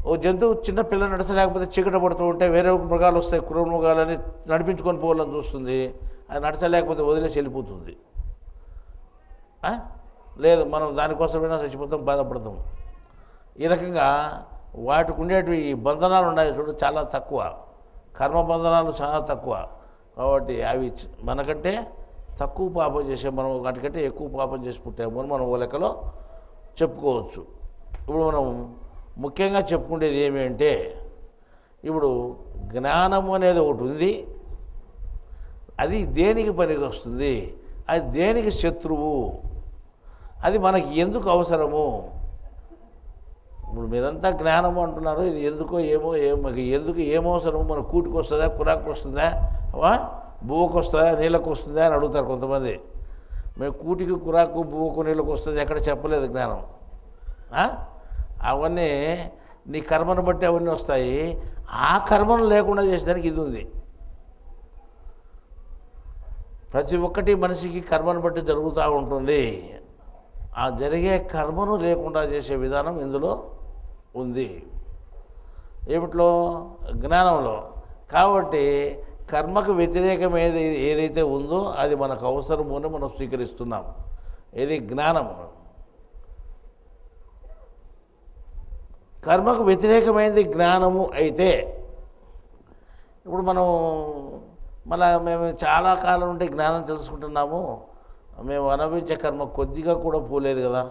ఓ జంతువు చిన్న పిల్ల నడచలేకపోతే చీకట పడుతూ ఉంటే వేరే మృగాలు వస్తాయి, క్రూర మృగాలని నడిపించుకొని పోవాలని చూస్తుంది, అది నడచలేకపోతే వదిలేసి వెళ్ళిపోతుంది. లేదు, మనం దానికోసమైనా చచ్చిపోతాం, బాధపడతాం. ఈ రకంగా వాటికి ఉండేటివి ఈ బంధనాలు ఉన్నాయి చూడు, చాలా తక్కువ. కర్మ బంధనాలు చాలా తక్కువ. కాబట్టి అవి మనకంటే తక్కువ పాపం చేసే, మనం వాటికంటే ఎక్కువ పాపం చేసి పుట్టాము అని మనం ఓ లెక్కలో చెప్పుకోవచ్చు. ఇప్పుడు మనం ముఖ్యంగా చెప్పుకునేది ఏమి అంటే, ఇప్పుడు జ్ఞానము అనేది ఒకటి ఉంది, అది దేనికి పనికి వస్తుంది, అది దేనికి శత్రువు, అది మనకి ఎందుకు అవసరము. ఇప్పుడు మీరంతా జ్ఞానము అంటున్నారు, ఇది ఎందుకో ఏమో ఎందుకు ఏమవసరము, మన కూటికి వస్తుందా, కురాకు వస్తుందా, బువ్వకు వస్తుందా, నీళ్ళకు వస్తుందా అని అడుగుతారు కొంతమంది. మేము కూటికి కురాకు బువ్వకు నీళ్ళకు వస్తుంది ఎక్కడ చెప్పలేదు జ్ఞానం. అవన్నీ నీ కర్మను బట్టి అవన్నీ వస్తాయి. ఆ కర్మను లేకుండా చేసేదానికి ఇది ఉంది. ప్రతి ఒక్కటి మనిషికి కర్మను బట్టి జరుగుతూ ఉంటుంది. ఆ జరిగే కర్మను లేకుండా చేసే విధానం ఇందులో ఉంది. ఏమిట్లో? జ్ఞానంలో. కాబట్టి కర్మకు వ్యతిరేకం ఏదైతే ఉందో అది మనకు అవసరము అని మనం స్వీకరిస్తున్నాం. ఇది జ్ఞానము. కర్మకు వ్యతిరేకమైనది జ్ఞానము అయితే, ఇప్పుడు మళ్ళా మేము చాలా కాలం నుండి జ్ఞానం తెలుసుకుంటున్నాము, మేము అనుభవించే కర్మ కొద్దిగా కూడా పోలేదు కదా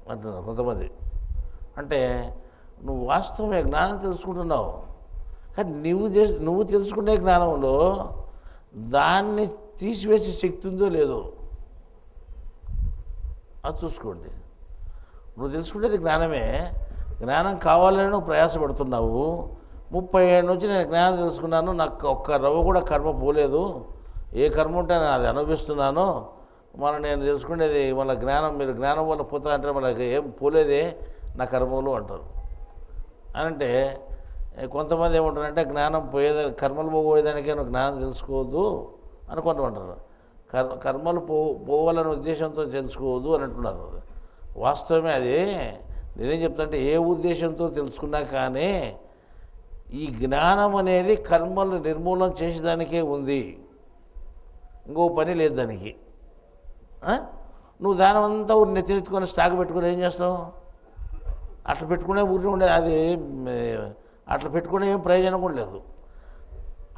అంటున్నారు కొంతమంది. అంటే నువ్వు వాస్తవమే జ్ఞానం తెలుసుకుంటున్నావు, కానీ నువ్వు తెలుసుకునే జ్ఞానంలో దాన్ని తీసివేసే శక్తి ఉందో లేదో అది చూసుకోండి. నువ్వు తెలుసుకునేది జ్ఞానమే, జ్ఞానం కావాలని నువ్వు ప్రయాసపడుతున్నావు. 30 ఏళ్ళ నుంచి నేను జ్ఞానం తెలుసుకున్నాను, నాకు ఒక్క రవ్వ కూడా కర్మ పోలేదు, ఏ కర్మ ఉంటే నేను అది అనుభవిస్తున్నాను, నేను తెలుసుకునేది మళ్ళీ జ్ఞానం, మీరు జ్ఞానం వల్ల పోతా అంటే మనకి ఏం పోలేదే నా కర్మలు అంటారు. అంటే కొంతమంది ఏమంటారంటే జ్ఞానం కర్మలు పోయేదానికే నువ్వు జ్ఞానం తెలుసుకోవద్దు అని కొంతమంటారు. కర్మలు పోవాలనే ఉద్దేశంతో తెలుసుకోవద్దు అని అంటున్నారు. వాస్తవమే అది. నేనేం చెప్తానంటే ఏ ఉద్దేశంతో తెలుసుకున్నా కానీ ఈ జ్ఞానం అనేది కర్మలు నిర్మూలన చేసేదానికే ఉంది, ఇంకో పని లేదు దానికి. నువ్వు దానం అంతా నెత్తినెత్తుకొని స్టాక్ పెట్టుకుని ఏం చేస్తావు? అట్లా పెట్టుకునే ఊరిని ఉండేది, అది అట్లా పెట్టుకునే ఏం ప్రయోజనం కూడా లేదు.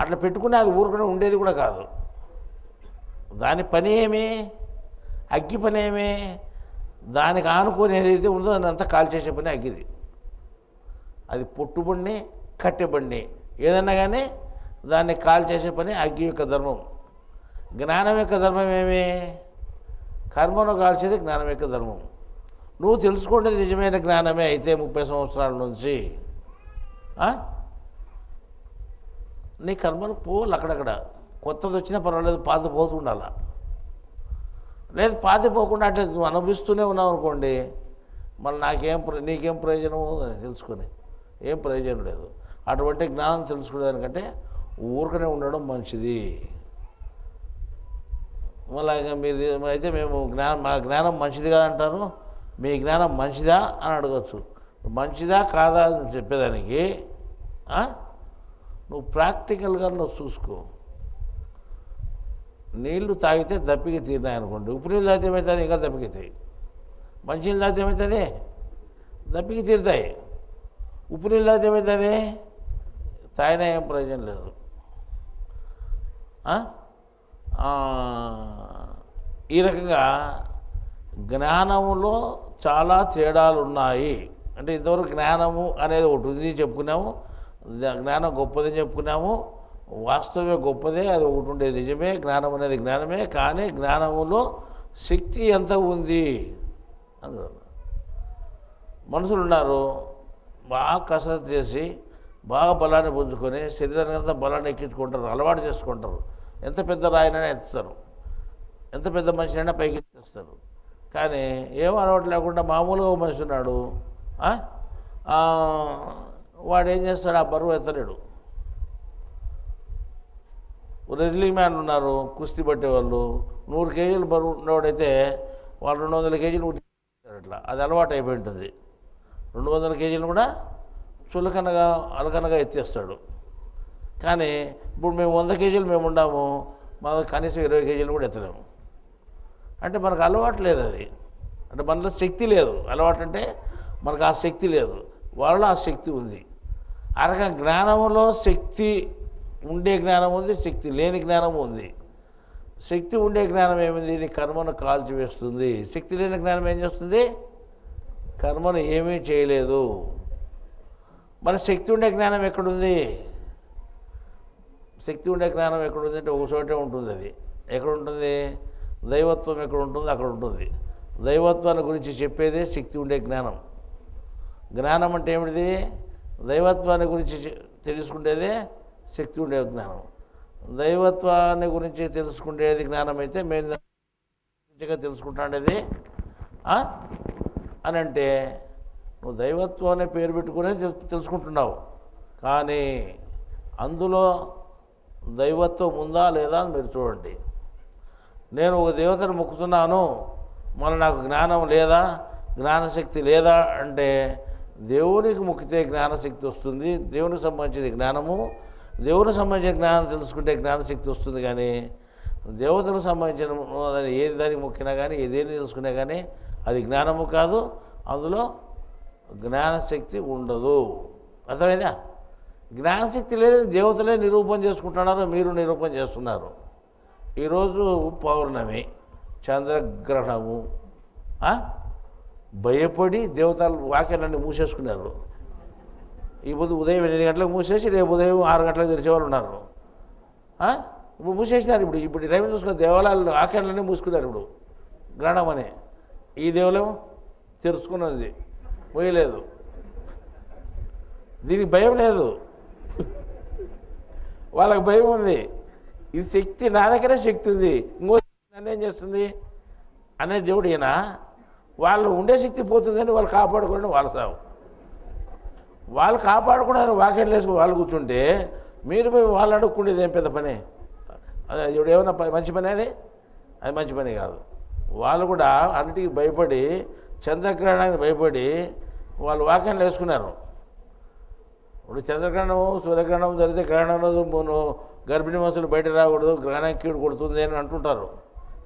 అట్లా పెట్టుకునే అది ఊరుకునే ఉండేది కూడా కాదు. దాని పని ఏమి? అగ్గి పని ఏమి? దానికి ఆనుకొని ఏదైతే ఉందో దాన్ని అంతా కాల్చేసే పని అగ్గిది. అది పొట్టుబండి కట్టెబండి ఏదన్నా కానీ దాన్ని కాల్చేసే పని అగ్గి యొక్క ధర్మం. జ్ఞానం యొక్క ధర్మం ఏమి? కర్మను కాల్చేది జ్ఞానం యొక్క ధర్మం. నువ్వు తెలుసుకునేది నిజమైన జ్ఞానమే అయితే 30 సంవత్సరాల నుంచి నీ కర్మలు పోవాలి అక్కడక్కడ. కొత్తది వచ్చినా పర్వాలేదు, పాత పోతూ ఉండాలా. లేదు పాతి పోకుండా అంటే నువ్వు అనుభవిస్తూనే ఉన్నావు అనుకోండి, మళ్ళీ నీకేం ప్రయోజనము తెలుసుకొని ఏం ప్రయోజనం లేదు. అటువంటి జ్ఞానం తెలుసుకునేదానికంటే ఊరికనే ఉండడం మంచిది. మళ్ళీ మీరు అయితే మా జ్ఞానం మంచిదిగా అంటారు, మీ జ్ఞానం మంచిదా అని అడగచ్చు. మంచిదా కాదా అని చెప్పేదానికి నువ్వు ప్రాక్టికల్గా నువ్వు చూసుకో. నీళ్లు తాగితే దప్పికి తీరినాయి అనుకోండి, ఉప్పు నీళ్ళు తాగితే ఏమవుతుంది? ఇంకా దప్పికితాయి. మంచినీళ్ళు తాగితే ఏమవుతుంది? దప్పికి తీరుతాయి. ఉప్పు నీళ్ళు తాగితే ఏమవుతుంది? తాగినా ఏం ప్రయోజనం లేదు. ఈ రకంగా జ్ఞానములో చాలా తేడాలు ఉన్నాయి. అంటే ఇంతవరకు జ్ఞానము అనేది ఒకటి ఉంది చెప్పుకున్నాము, జ్ఞానం గొప్పదని చెప్పుకున్నాము. వాస్తవమే గొప్పదే, అది ఒకటి ఉండేది నిజమే, జ్ఞానం అనేది జ్ఞానమే. కానీ జ్ఞానములో శక్తి ఎంత ఉంది అందులో. మనుషులు ఉన్నారు బాగా కసరత్తు చేసి బాగా బలాన్ని పుంజుకొని శరీరానికి అంతా బలాన్ని ఎక్కించుకుంటారు, అలవాటు చేసుకుంటారు. ఎంత పెద్ద రాయినైనా ఎత్తుతారు, ఎంత పెద్ద మనిషినైనా పైకి ఎత్తేస్తారు. కానీ ఏం అలవాటు లేకుండా మామూలుగా మనిషి ఉన్నాడు, వాడు ఏం చేస్తాడు? ఆ బరువు ఎత్తలేడు. రెజ్లింగ్ మ్యాన్ ఉన్నారు, కుస్తీ పట్టేవాళ్ళు, 100 కేజీలు బరువు ఉన్నవాడైతే వాళ్ళు 200 కేజీలు అట్లా అది అలవాటు అయిపోయి ఉంటుంది. 200 కేజీలు కూడా చులకనగా అలకనగా ఎత్తేస్తాడు. కానీ ఇప్పుడు మేము 100 కేజీలు మేము ఉన్నాము, మా కనీసం 20 కేజీలు కూడా ఎత్తలేము. అంటే మనకు అలవాటు లేదు. అది అంటే మనలో శక్తి లేదు. అలవాటు అంటే మనకు ఆ శక్తి లేదు, వాళ్ళలో ఆ శక్తి ఉంది. ఆ రకంగా జ్ఞానంలో శక్తి ఉండే జ్ఞానం ఉంది, శక్తి లేని జ్ఞానం ఉంది. శక్తి ఉండే జ్ఞానం ఏమింది? నీ కర్మను కాల్చివేస్తుంది. శక్తి లేని జ్ఞానం ఏం చేస్తుంది? కర్మను ఏమీ చేయలేదు. మరి శక్తి ఉండే జ్ఞానం ఎక్కడుంది? శక్తి ఉండే జ్ఞానం ఎక్కడుంది అంటే ఒక చోటే ఉంటుంది. అది ఎక్కడ ఉంటుంది? దైవత్వం ఎక్కడ ఉంటుందో అక్కడ ఉంటుంది. దైవత్వాన్ని గురించి చెప్పేదే శక్తి ఉండే జ్ఞానం. జ్ఞానం అంటే ఏమిటిది? దైవత్వాన్ని గురించి తెలుసుకునేదే శక్తి ఉండే జ్ఞానం. దైవత్వాన్ని గురించి తెలుసుకునేది జ్ఞానం అయితే మేము తెలుసుకుంటాండేది అని అంటే నువ్వు దైవత్వం అనే పేరు పెట్టుకునే తెలుసుకుంటున్నావు. కానీ అందులో దైవత్వం ఉందా లేదా అని మీరు చూడండి. నేను ఒక దేవతను మొక్కుతున్నాను, మళ్ళీ నాకు జ్ఞానం లేదా, జ్ఞానశక్తి లేదా అంటే దేవునికి మొక్కితే జ్ఞానశక్తి వస్తుంది. దేవునికి సంబంధించిన జ్ఞానము, దేవునికి సంబంధించిన జ్ఞానం తెలుసుకుంటే జ్ఞానశక్తి వస్తుంది. కానీ దేవతలకు సంబంధించిన ఏది దానికి మొక్కినా కానీ ఏదేని తెలుసుకున్నా కానీ అది జ్ఞానము కాదు, అందులో జ్ఞానశక్తి ఉండదు. అర్థమైందా? జ్ఞానశక్తి లేదు, దేవతలే నిరూపణ చేసుకుంటున్నారు, మీరు నిరూపణ చేస్తున్నారు. ఈరోజు పౌర్ణమి, చంద్రగ్రహణము, భయపడి దేవతలు వాక్యాలన్నీ మూసేసుకున్నారు. ఈ పొద్దు ఉదయం 8 గంటలకు మూసేసి రేపు ఉదయం 6 గంటలకు తెరిచేవాళ్ళు ఉన్నారు. ఇప్పుడు మూసేసినారు. ఇప్పుడు టైం చూసుకున్న దేవాలయాలు వాక్యాలన్నీ మూసుకున్నారు. ఇప్పుడు గ్రహణం అని ఈ దేవాలయం తెరుచుకున్నది, పోయలేదు. దీనికి భయం లేదు, వాళ్ళకి భయం ఉంది. ఇది శక్తి, నా దగ్గరే శక్తి ఉంది, ఇంకో నన్నేం చేస్తుంది అనే దేవుడు ఈయన. వాళ్ళు ఉండే శక్తి పోతుందని వాళ్ళు కాపాడుకోండి, వాళ్ళ సాగు. వాళ్ళు కాపాడుకున్నారు, వాక్యం వేసుకుని వాళ్ళు కూర్చుంటే మీరు పోయి వాళ్ళు అడుక్కుండేది ఏం పెద్ద పని? అదే ఇప్పుడు ఏమన్నా మంచి పని? అది మంచి పని కాదు. వాళ్ళు కూడా అన్నిటికీ భయపడి, చంద్రగ్రహణానికి భయపడి వాళ్ళు వాక్యాలు వేసుకున్నారు. ఇప్పుడు చంద్రగ్రహణం, సూర్యగ్రహణం జరిగితే గ్రహణం రోజు గర్భిణీ మనుషులు బయట రాకూడదు, గ్రహణం కీడు కొడుతుంది అని అంటుంటారు.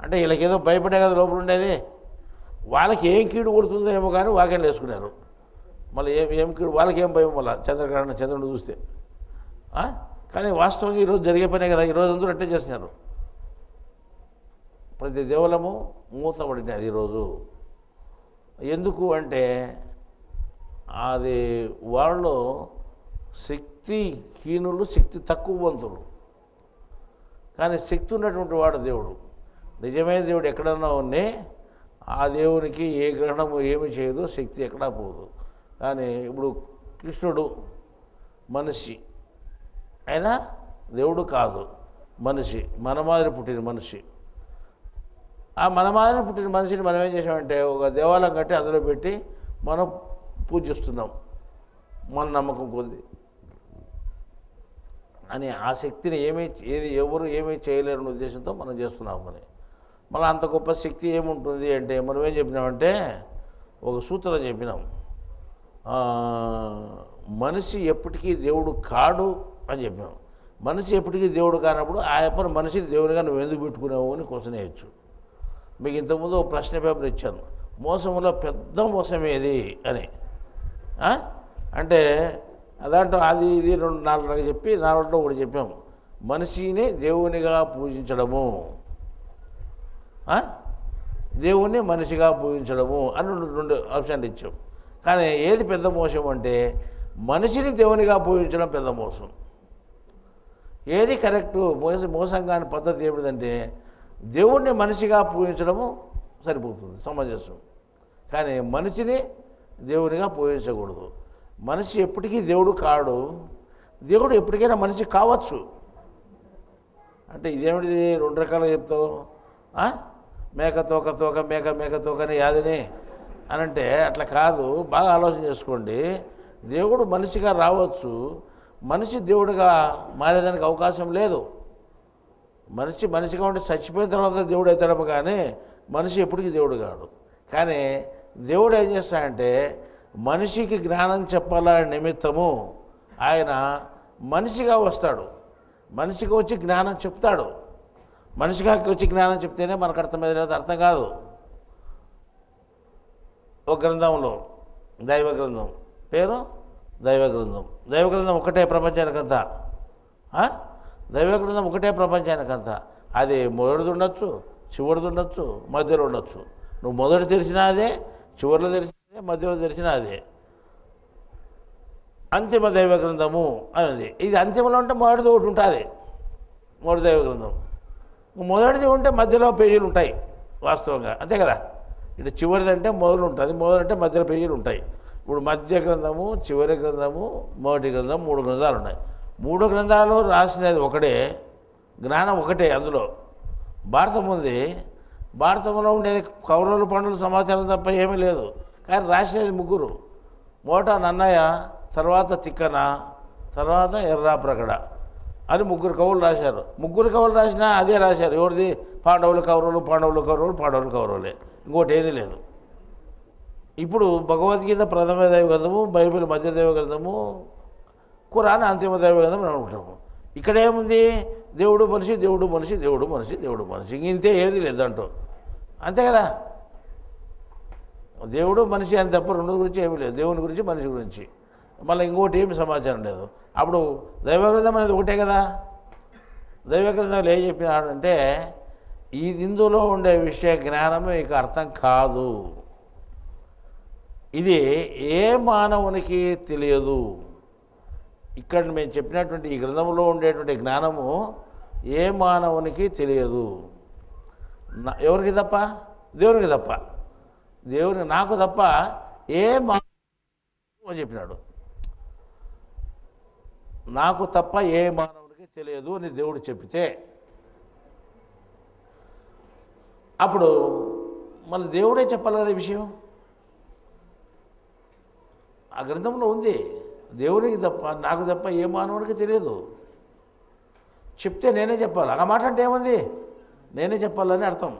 అంటే వీళ్ళకి ఏదో భయపడే కదా లోపల ఉండేది. వాళ్ళకి ఏం కీడు కొడుతుందో ఏమో కానీ వాక్యాలు వేసుకున్నారు. మళ్ళీ ఏం కీడు, వాళ్ళకి ఏం భయం మళ్ళీ చంద్రగ్రహణం, చంద్రుడు చూస్తే. కానీ వాస్తవంగా ఈరోజు జరిగే పనే కదా. ఈరోజు అందరూ అట్టే చేస్తున్నారు. ప్రతి దేవాలయము మూతపడినది ఈరోజు. ఎందుకు అంటే అది వాళ్ళు శక్తిహీనులు, శక్తి తక్కువవంతులు. కానీ శక్తి ఉన్నటువంటి వాడు దేవుడు. నిజమైన దేవుడు ఎక్కడన్నా ఉన్నా ఆ దేవునికి ఏ గ్రహణము ఏమి చేయదు, శక్తి ఎక్కడా పోదు. కానీ ఇప్పుడు కృష్ణుడు మనిషి, అయినా దేవుడు కాదు, మనిషి, మన మాదిరి పుట్టిన మనిషి. ఆ మన మాదిరి పుట్టిన మనిషిని మనం ఏం చేసామంటే ఒక దేవాలయం కట్టి అందులో పెట్టి మనం పూజిస్తున్నాం, మన నమ్మకం కొద్ది అని. ఆ శక్తిని ఎవరు ఏమీ చేయలేరనే ఉద్దేశంతో మనం చేస్తున్నాము అని. మళ్ళీ అంత గొప్ప శక్తి ఏముంటుంది అంటే మనం ఏం చెప్పినామంటే ఒక సూత్రం చెప్పినాం. మనిషి ఎప్పటికీ దేవుడు కాడు అని చెప్పినాం. మనిషి ఎప్పటికీ దేవుడు కానప్పుడు ఆ యొక్క మనిషిని దేవుడిగా నువ్వు ఎందుకు పెట్టుకున్నావు అని క్వశ్చన్ వేయచ్చు. మీకు ఇంతకుముందు ఒక ప్రశ్న పేపర్ ఇచ్చాను, మోసంలో పెద్ద మోసం ఏది అని. అంటే దాంట్లో అది ఇది 4 చెప్పి 4లో ఒకటి చెప్పాము. మనిషిని దేవునిగా పూజించడము, దేవుణ్ణి మనిషిగా పూజించడము అని 2 ఆప్షన్లు ఇచ్చాం. కానీ ఏది పెద్ద మోసం అంటే మనిషిని దేవునిగా పూజించడం పెద్ద మోసం. ఏది కరెక్టు? మోసం కాని పద్ధతి ఏమిటంటే దేవుణ్ణి మనిషిగా పూజించడము సరిపోతుంది, సమంజసం. కానీ మనిషిని దేవునిగా పూజించకూడదు. మనిషి ఎప్పటికీ దేవుడు కాడు, దేవుడు ఎప్పటికైనా మనిషి కావచ్చు. అంటే ఇదేమిటిది 2 రకాలుగా చెప్తావు? మేక తోక తోక మేక మేక తోకని యాదిని అని అంటే అట్లా కాదు. బాగా ఆలోచన చేసుకోండి. దేవుడు మనిషిగా రావచ్చు, మనిషి దేవుడిగా మారేదానికి అవకాశం లేదు. మనిషిగా ఉంటే చచ్చిపోయిన తర్వాత దేవుడు అవుతాడేమో కానీ మనిషి ఎప్పటికీ దేవుడు కాడు. కానీ దేవుడు ఏం చేస్తాడంటే మనిషికి జ్ఞానం చెప్పాలనే నిమిత్తము ఆయన మనిషిగా వస్తాడు, మనిషికి వచ్చి జ్ఞానం చెప్తాడు. మనిషిగా వచ్చి జ్ఞానం చెప్తేనే మనకు అర్థమయ్యేది, లేదు అర్థం కాదు. ఒక గ్రంథంలో దైవ గ్రంథం, పేరు దైవ గ్రంథం. దైవ గ్రంథం ఒకటే ప్రపంచానికంతా, దైవ గ్రంథం ఒకటే ప్రపంచానికంతా. అది మొదటిది ఉండొచ్చు, చివరిది ఉండొచ్చు, మధ్యలో ఉండొచ్చు. నువ్వు మొదటి తెరిచినా అదే, చివరిలో తెరిచినా మధ్యలో తెరిచినా అదే. అంతిమ దైవ గ్రంథము అనేది ఇది. అంతిమలో ఉంటే మొదటిది ఒకటి ఉంటుంది, మొదటి దైవ గ్రంథం. మొదటిది ఉంటే మధ్యలో పేజీలు ఉంటాయి వాస్తవంగా, అంతే కదా. ఇటు చివరిది అంటే మొదలు ఉంటుంది, మొదలు అంటే మధ్యలో పేజీలు ఉంటాయి. ఇప్పుడు మధ్య గ్రంథము, చివరి గ్రంథము, మొదటి గ్రంథం, 3 గ్రంథాలు ఉన్నాయి. 3 గ్రంథాలు రాసినది ఒకటే, జ్ఞానం ఒకటే. అందులో భారతం ఉంది, భారతంలో ఉండేది కౌరవులు పండుగల సమాచారం తప్ప ఏమీ లేదు. కానీ రాసినది 3. మొదట నన్నయ్య, తర్వాత తిక్కన, తర్వాత ఎర్రాప్రగడ అని 3 కవులు రాశారు. 3 కవులు రాసినా అదే రాశారు. ఎవరిది? పాండవులు కౌరవులు, పాండవులు కౌరవులు, పాండవులు కౌరవులే, ఇంకోటి ఏది లేదు. ఇప్పుడు భగవద్గీత ప్రథమ దైవ గ్రంథము, బైబిల్ మధ్య దైవ గ్రంథము, ఖురాన్ అంతిమ దైవ గ్రంథం అనుకుంటాము. ఇక్కడ ఏముంది? దేవుడు మనిషి, దేవుడు మనిషి, దేవుడు మనిషి, దేవుడు మనిషి, ఇంతే, ఏది లేదు అంటూ, అంతే కదా. దేవుడు మనిషి అని తప్ప 2 గురించి ఏమీ లేదు, దేవుని గురించి మనిషి గురించి. మళ్ళీ ఇంకోటి ఏమి సమాచారం లేదు. అప్పుడు దైవగ్రంథం అనేది ఒకటే కదా. దైవగ్రంథంలో ఏం చెప్పినాడంటే, ఈ ఇందులో ఉండే విషయ జ్ఞానము ఇక అర్థం కాదు, ఇది ఏ మానవునికి తెలియదు. ఇక్కడ మేము చెప్పినటువంటి ఈ గ్రంథంలో ఉండేటువంటి జ్ఞానము ఏ మానవునికి తెలియదు. ఎవరికి తప్ప? దేవునికి తప్ప. దేవుని నాకు తప్ప ఏ మానవునికి అని చెప్పినాడు. నాకు తప్ప ఏ మానవునికి తెలియదు అని దేవుడు చెప్పితే, అప్పుడు మళ్ళీ దేవుడే చెప్పాలి కదా ఈ విషయం. ఆ గ్రంథంలో ఉంది, దేవునికి తప్ప నాకు తప్ప ఏ మానవుడికి తెలియదు. చెప్తే నేనే చెప్పాలి. ఆ మాట అంటే ఏముంది? నేనే చెప్పాలని అర్థం.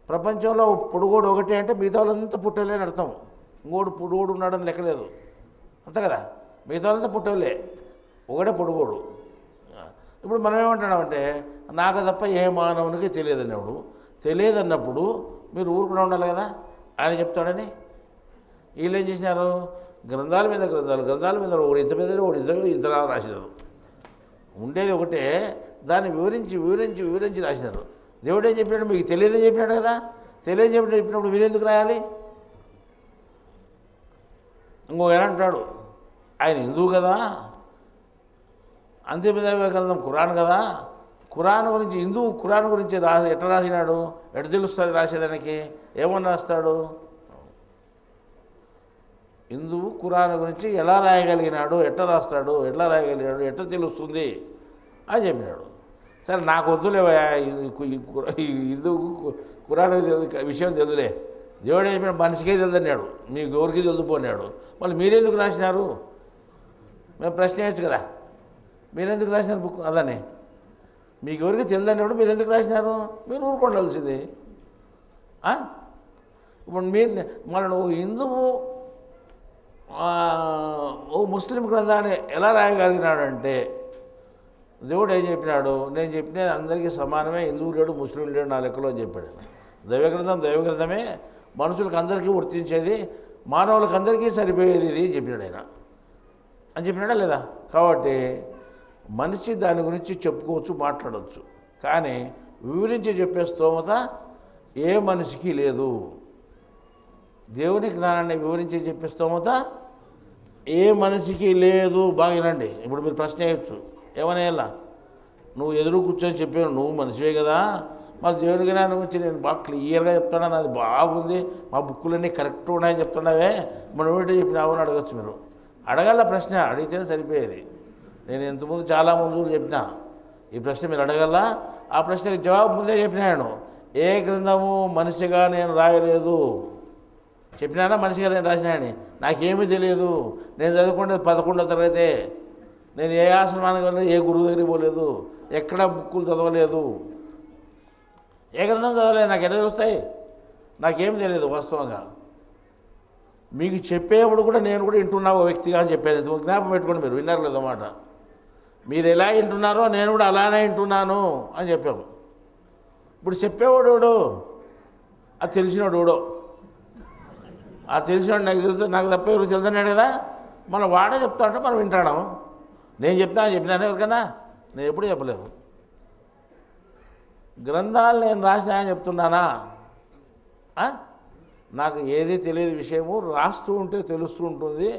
ప్రపంచంలో పొడుగోడు ఒకటే అంటే మిగతా వాళ్ళంతా పుట్టలేని అర్థం. ఇంకోడు పొడుగోడు ఉన్నాడని లెక్కలేదు, అంతే కదా. మిగతా వాళ్ళంతా పుట్టలే, ఒకటే పొడుగోడు. ఇప్పుడు మనం ఏమంటున్నామంటే, నాకు తప్ప ఏ మానవునికి తెలియదన్నప్పుడు, తెలియదన్నప్పుడు మీరు ఊరుకునే ఉండాలి కదా. ఆయన చెప్తాడని వీళ్ళు ఏం చేసినారు? గ్రంథాల మీద గ్రంథాలు, గ్రంథాల మీద ఒకటి ఇంత మీద ఒకటి ఇంతలా రాసినారు. ఉండేది ఒకటే, దాన్ని వివరించి వివరించి వివరించి రాసినారు. దేవుడు ఏం చెప్పినాడు? మీకు తెలియదని చెప్పినాడు కదా. తెలియని చెప్పినప్పుడు మీరెందుకు రాయాలి? ఇంకొక ఆయన అంటాడు, ఆయన హిందువు కదా, అంతిమ దైవ గ్రంథం ఖురాన్ కదా, ఖురాన్ గురించి హిందువు ఖురాన్ గురించి ఎట్లా రాసినాడు? ఎట్లా తెలుస్తుంది రాసేదానికి? ఏమని రాస్తాడు? హిందువు ఖురాన్ గురించి ఎలా రాయగలిగినాడు, ఎట్లా రాస్తాడు, ఎట్లా రాయగలిగినాడు, ఎట్లా తెలుస్తుంది అని చెప్పినాడు. సరే, నాకు వద్దులేవా హిందువు ఖురాన్ విషయం తెలుదులే, దేవుడు చెప్పిన మనిషికే తెలుదన్నాడు, మీకు ఎవరికి తెలుదుపోన్నాడు. మళ్ళీ మీరెందుకు రాసినారు? మేము ప్రశ్న వేయచ్చు కదా, మీరెందుకు రాసినారు బుక్ అదని? మీకు ఎవరికి తెలియదన్నాడు, మీరు ఎందుకు రాసినారు? మీరు ఊరుకోండాల్సింది. ఇప్పుడు మీరు మళ్ళీ నువ్వు హిందువు ఓ ముస్లిం గ్రంథాన్ని ఎలా రాయగలిగినాడంటే, దేవుడు ఏం చెప్పినాడు? నేను చెప్పినది అందరికీ సమానమే, హిందువు లేడు ముస్లిం లేడు నా లెక్కలో అని చెప్పాడు. దైవగ్రంథం దైవగ్రంథమే, మనుషులకు అందరికీ వర్తించేది, మానవులకు అందరికీ సరిపోయేది ఇది అని చెప్పినాడు ఆయన. అని చెప్పినాడా లేదా? కాబట్టి మనిషి దాని గురించి చెప్పుకోవచ్చు, మాట్లాడవచ్చు, కానీ వివరించి చెప్పే స్తోమత ఏ మనిషికి లేదు. దేవుని జ్ఞానాన్ని వివరించి చెప్పే స్తోమత ఏ మనిషికి లేదు. బాగా వినండి. ఇప్పుడు మీరు ప్రశ్న వేయచ్చు, ఏమనేలా? నువ్వు ఎదురు కూర్చొని చెప్పాను, నువ్వు మనిషివే కదా, మరి దేవుని జ్ఞానం గురించి నేను బాగా క్లియర్గా చెప్తున్నాను, అది బాగుంది, మా బుక్కులన్నీ కరెక్ట్గా ఉన్నాయని చెప్తున్నావే, మనం ఏంటో చెప్పినావు అని అడగచ్చు. మీరు అడగాల, ప్రశ్న అడిగితేనే సరిపోయేది. నేను ఇంతకుముందు చాలా ముందు చెప్పినా, ఈ ప్రశ్న మీరు అడగల, ఆ ప్రశ్నకి జవాబు ముందే చెప్పినాను. ఏ గ్రంథము మనిషిగా నేను రాయలేదు. చెప్పినానా మనిషిగా నేను రాసినాయని? నాకేమీ తెలియదు. నేను చదువుకునేది 11వ తరగతే. నేను ఏ ఆశ్రమానికి వెళ్ళలేదు, ఏ గురువు దగ్గరికి పోలేదు, ఎక్కడ బుక్కులు చదవలేదు, ఏ గ్రంథం చదవలేదు. నాకు ఎట్లా తెలుస్తాయి? నాకేం తెలియదు వాస్తవంగా. మీకు చెప్పేప్పుడు కూడా నేను కూడా వింటున్నా ఓ వ్యక్తిగా అని చెప్పాను. జ్ఞాపకం పెట్టుకోండి, మీరు విన్నారు లేదో మాట. మీరు ఎలా వింటున్నారో నేను కూడా అలానే వింటున్నాను అని చెప్పాము. ఇప్పుడు చెప్పేవాడు ఎవడు? అది తెలిసినోడు ఎవడో. ఆ తెలిసినోడు నాకు తెలుసు, నాకు తప్ప ఎవరు తెలుసన్నాడు కదా. మనం వాడే చెప్తా ఉంటే మనం వింటాం. నేను చెప్పినాను ఎవరికైనా? నేను ఎప్పుడూ చెప్పలేదు. గ్రంథాలు నేను రాసినాయని చెప్తున్నానా? నాకు ఏది తెలియదు విషయము రాస్తూ ఉంటే తెలుస్తూ ఉంటుంది.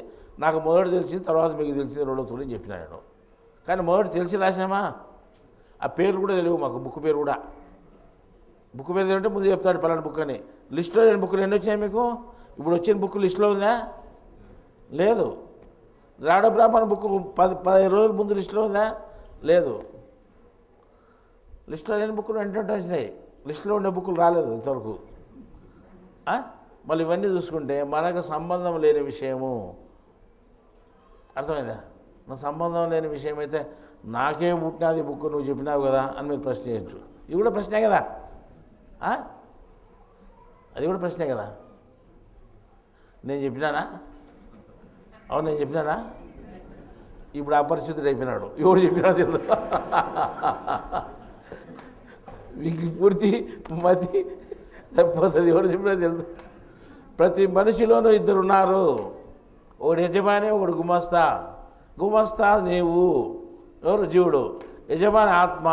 నాకు మొదటి తెలిసింది, తర్వాత మీకు తెలిసింది రెండో తూలని చెప్పినాను. కానీ మొదటి తెలిసి రాసినామా? ఆ పేరు కూడా తెలియదు మాకు. బుక్ పేరు కూడా, బుక్ పేరు తెలియంటే ముందు చెప్తాడు పలానా బుక్ అని. లిస్టులో లేని బుక్లు ఎన్ని వచ్చినాయి మీకు? ఇప్పుడు వచ్చిన బుక్ లిస్టులో ఉందా? లేదు. ద్రావిడ బ్రాహ్మణ బుక్ 15 రోజుల ముందు లిస్టులో ఉందా? లేదు. లిస్టులో లేని బుక్లు వెంటనే వచ్చినాయి, లిస్టులో ఉండే బుక్కులు రాలేదు ఇంతవరకు. మళ్ళీ ఇవన్నీ చూసుకుంటే మనకు సంబంధం లేని విషయము. అర్థమైందా? నా సంబంధం లేని విషయం అయితే నాకే పుట్టినది బుక్ నువ్వు చెప్పినావు కదా అని మీరు ప్రశ్న చేయొచ్చు. ఇది కూడా ప్రశ్నే కదా, అది కూడా ప్రశ్నే కదా. నేను చెప్పినానా? అవును, నేను చెప్పినానా? ఇప్పుడు అపరిచితుడు అయిపోయినాడు. ఎవడు చెప్పినా తెలుసు. మీకు పూర్తి మతి తప్పిపోతుంది. ఎవడు చెప్పినా తెలుసు. ప్రతి మనిషిలోనూ ఇద్దరు ఉన్నారు. ఒకడు యజమాని, ఒకడు గుమస్తా. గుమస్తా నీవు, ఎవరు? జీవుడు. యజమాని ఆత్మ.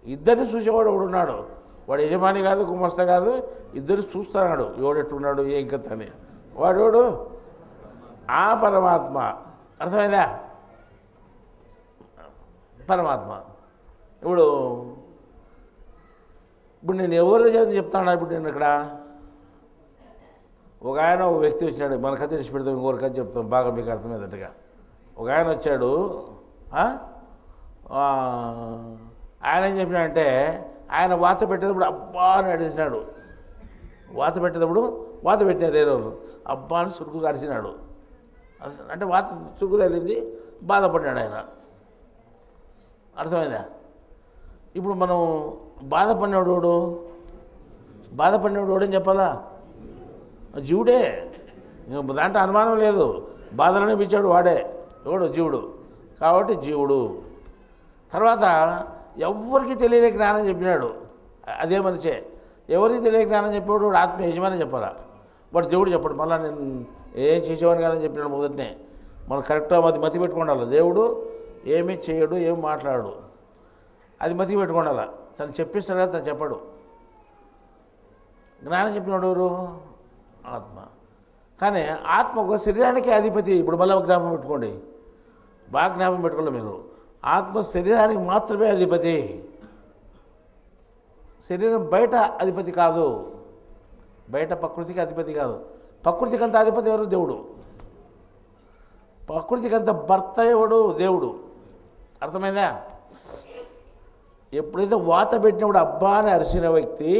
ఇద్దరిని చూసేవాడు ఒకడు ఉన్నాడు. వాడు యజమాని కాదు, గుమస్తా కాదు, ఇద్దరు చూస్తున్నాడు. ఎవడెట్టున్నాడు, ఏం కథ అని. వాడోడు ఆ పరమాత్మ. అర్థమైందా? పరమాత్మ. ఇప్పుడు నేను ఎవరు చెప్తాను? ఇప్పుడు నేను ఇక్కడ ఒక వ్యక్తి వచ్చాడు. మన కథ తెలిసి పెడతాం, ఇంకొకరి కథ చెప్తాం బాగా మీకు అర్థమయ్యేటట్టుగా. ఒక ఆయన వచ్చాడు. ఆయన ఏం చెప్పినాడంటే, ఆయన వాత పెట్టేటప్పుడు అబ్బా అని అడిగినాడు. వాత పెట్టేటప్పుడు వాత పెట్టినారు రోజు అబ్బా అని చురుకు కరిచినాడు. అంటే వాత చురుకు తగిలింది, బాధపడ్డాడు ఆయన. అర్థమైందా? ఇప్పుడు మనం బాధపడినోడు అని చెప్పాలా? జీవుడే. దాంట్లో అనుమానం లేదు. బాధలనే పిచ్చాడు వాడే. ఎవడు? జీవుడు. కాబట్టి జీవుడు. తర్వాత ఎవరికి తెలియని జ్ఞానం చెప్పినాడు, అదే మనిషే. ఎవరికి తెలియని జ్ఞానం చెప్పాడు? ఆత్మ యజమాని చెప్పాలా? వాడు దేవుడు చెప్పాడు. మళ్ళీ నేను ఏం చేసేవాడిని కాదని చెప్పినాడు మొదటినే. మనం కరెక్ట్గా మతి పెట్టుకోండాలి. దేవుడు ఏమీ చేయడు, ఏం మాట్లాడు, అది మతి పెట్టుకోండాలి. తను చెప్పిస్తాడు కదా, తను చెప్పాడు. జ్ఞానం చెప్పినాడు ఎవరు? ఆత్మ. కానీ ఆత్మ ఒక శరీరానికి అధిపతి. ఇప్పుడు మళ్ళీ జ్ఞాపకం పెట్టుకోండి, బాగా జ్ఞాపకం పెట్టుకోండి మీరు. ఆత్మ శరీరానికి మాత్రమే అధిపతి. శరీరం బయట అధిపతి కాదు, బయట ప్రకృతికి అధిపతి కాదు. ప్రకృతికి అంత అధిపతి ఎవరు? దేవుడు. ప్రకృతికి అంత భర్త ఎవడు? దేవుడు. అర్థమైందా? ఎప్పుడైతే వాత పెట్టినప్పుడు అబ్బా అని అరిసిన వ్యక్తి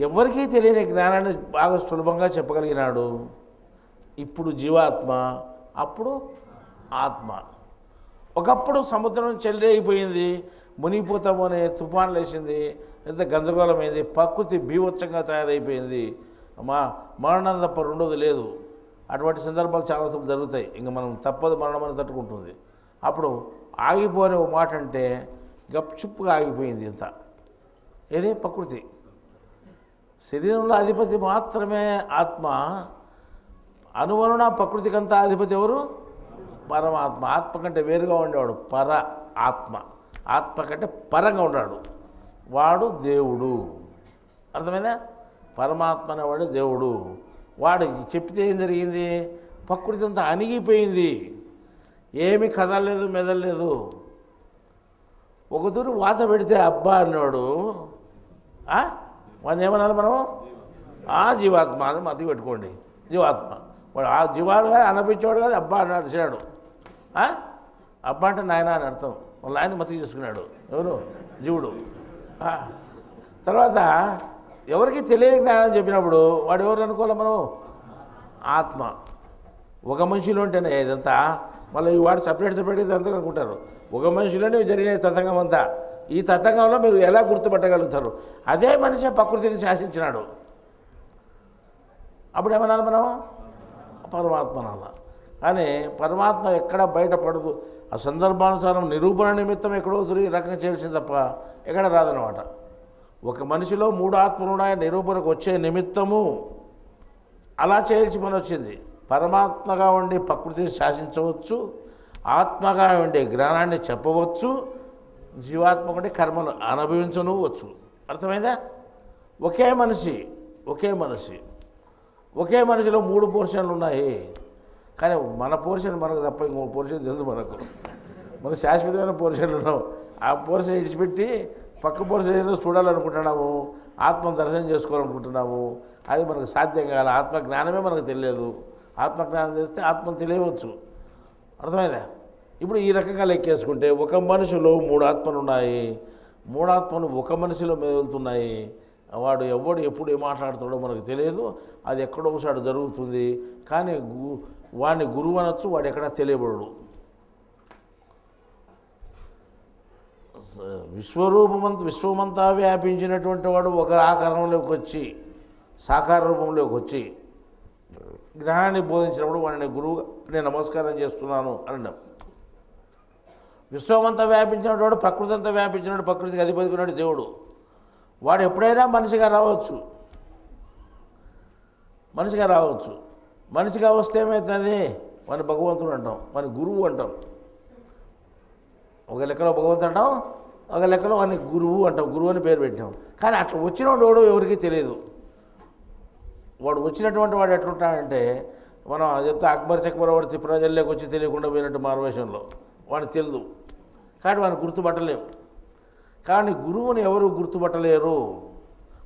ఎవరికీ తెలియని జ్ఞానాన్ని బాగా సులభంగా చెప్పగలిగినాడు. ఇప్పుడు జీవాత్మ, అప్పుడు ఆత్మ. ఒకప్పుడు సముద్రం చెల్లిపోయింది, మునిగిపోతాము అనే తుఫాన్లు వేసింది, ఎంత గందరగోళమైంది, ప్రకృతి బీభత్సంగా తయారైపోయింది. మరణం తప్ప రెండోది లేదు. అటువంటి సందర్భాలు చాలాసార్లు జరుగుతాయి. ఇంకా మనం తప్పదు, మరణం అని తట్టుకుంటుంది. అప్పుడు ఆగిపోని ఒక మాట అంటే గప్చుప్పుగా ఆగిపోయింది. ఇంత ఏదే ప్రకృతి. శరీరంలో అధిపతి మాత్రమే ఆత్మ. అనువనున ప్రకృతికంతా అధిపతి ఎవరు? పరమాత్మ. ఆత్మ కంటే వేరుగా ఉండేవాడు పర ఆత్మ. ఆత్మ కంటే పరంగా ఉన్నాడు వాడు దేవుడు. అర్థమైందా? పరమాత్మ అనేవాడు దేవుడు. వాడు చెప్తే ఏం జరిగింది? ప్రకృతి అంతా అణిగిపోయింది, ఏమీ కదలలేదు, మెదలలేదు. ఒక తూరు వాత పెడితే అబ్బా అన్నాడు. వాడిని ఏమన్నాను మనం? జీవాత్మ అని మతి పెట్టుకోండి. జీవాత్మ. వాడు ఆ జీవాడు కాదు, అనిపించేవాడు కాదు, అబ్బా అన్నాడు చేశాడు. అబ్బా అంటే నాయన అని అర్థం. వాళ్ళ ఆయన మతి చేసుకున్నాడు. ఎవరు? జీవుడు. తర్వాత ఎవరికి తెలియని జ్ఞానం చెప్పినప్పుడు వాడు ఎవరు అనుకోవాలి మనం? ఆత్మ. ఒక మనిషిలో ఉంటేనే ఇదంతా. మళ్ళీ వాడు సపరేట్ ఇదంతా అనుకుంటారు. ఒక మనిషిలోనే జరిగిన తతంగం అంతా. ఈ తతంగంలో మీరు ఎలా గుర్తుపట్టగలుగుతారు? అదే మనిషి ప్రకృతిని శాసించినాడు. అప్పుడు ఏమనాలి మనం? పరమాత్మ అనాల. కానీ పరమాత్మ ఎక్కడ బయటపడదు. ఆ సందర్భానుసారం నిరూపణ నిమిత్తం ఎక్కడో తిరిగి రకంగా చేయాల్సింది తప్ప ఎక్కడ రాదనమాట. ఒక మనిషిలో 3 ఆత్మలున్నాయ నిరూపణకు వచ్చే నిమిత్తము అలా చేయాల్సి పని వచ్చింది. పరమాత్మగా ఉండి ప్రకృతిని శాసించవచ్చు, ఆత్మగా ఉండే జ్ఞానాన్ని చెప్పవచ్చు, జీవాత్మ ఉండే కర్మలు అనుభవించనువచ్చు. అర్థమైందా? ఒకే మనిషిలో 3 పోర్షన్లు ఉన్నాయి. కానీ మన పోర్షన్ మనకు తప్ప ఇంకో పోర్షన్ తెలుసు మన శాశ్వతమైన పోర్షన్లు ఉన్నాం. ఆ పోర్షన్ ఇడిచిపెట్టి పక్క పోర్షన్ ఏదో చూడాలనుకుంటున్నాము, ఆత్మను దర్శనం చేసుకోవాలనుకుంటున్నాము. అది మనకు సాధ్యం కాదు. ఆత్మజ్ఞానమే మనకు తెలియదు. ఆత్మజ్ఞానం చేస్తే ఆత్మను తెలియవచ్చు. అర్థమైందా? ఇప్పుడు ఈ రకంగా లెక్కేసుకుంటే ఒక మనిషిలో 3 ఆత్మలు ఉన్నాయి. 3 ఆత్మలు ఒక మనిషిలో మెదులుతున్నాయి. వాడు ఎవడు ఎప్పుడు ఏం మాట్లాడుతాడో మనకు తెలియదు. అది ఎక్కడో ఒకసారి జరుగుతుంది. కానీ వాడిని గురువు అనొచ్చు, వాడు ఎక్కడా తెలియబడడు. విశ్వమంతా వ్యాపించినటువంటి వాడు ఒక ఆకారంలోకి వచ్చి, సాకార రూపంలోకి వచ్చి జ్ఞానాన్ని బోధించినప్పుడు వాడిని గురువుగా నేను నమస్కారం చేస్తున్నాను అన్నాం. విశ్వమంతా వ్యాపించినటువంటి ప్రకృతి అంతా వ్యాపించినట్టు ప్రకృతికి అధిపతికున్నాడు దేవుడు. వాడు ఎప్పుడైనా మనిషిగా రావచ్చు. మనిషిగా వస్తే ఏమవుతుంది? మన భగవంతుడు అంటాం, మన గురువు అంటాం. ఒక లెక్కలో భగవంతుడు అంటాం, ఒక లెక్కలో వాడిని గురువు అంటాం. గురువు అని పేరు పెట్టినాం. కానీ అట్లా వచ్చినోడు ఎవరికి తెలియదు. వాడు వచ్చినటువంటి వాడు ఎట్లుంటాడంటే, మనం చెప్తే అక్బర్ చక్బర్ వాడు ప్రజల్లోకి వచ్చి తెలియకుండా పోయినట్టు మారువేషంలో వాడికి తెలియదు. కాబట్టి వాడిని గుర్తుపట్టలేము. కానీ గురువుని ఎవరు గుర్తుపట్టలేరు.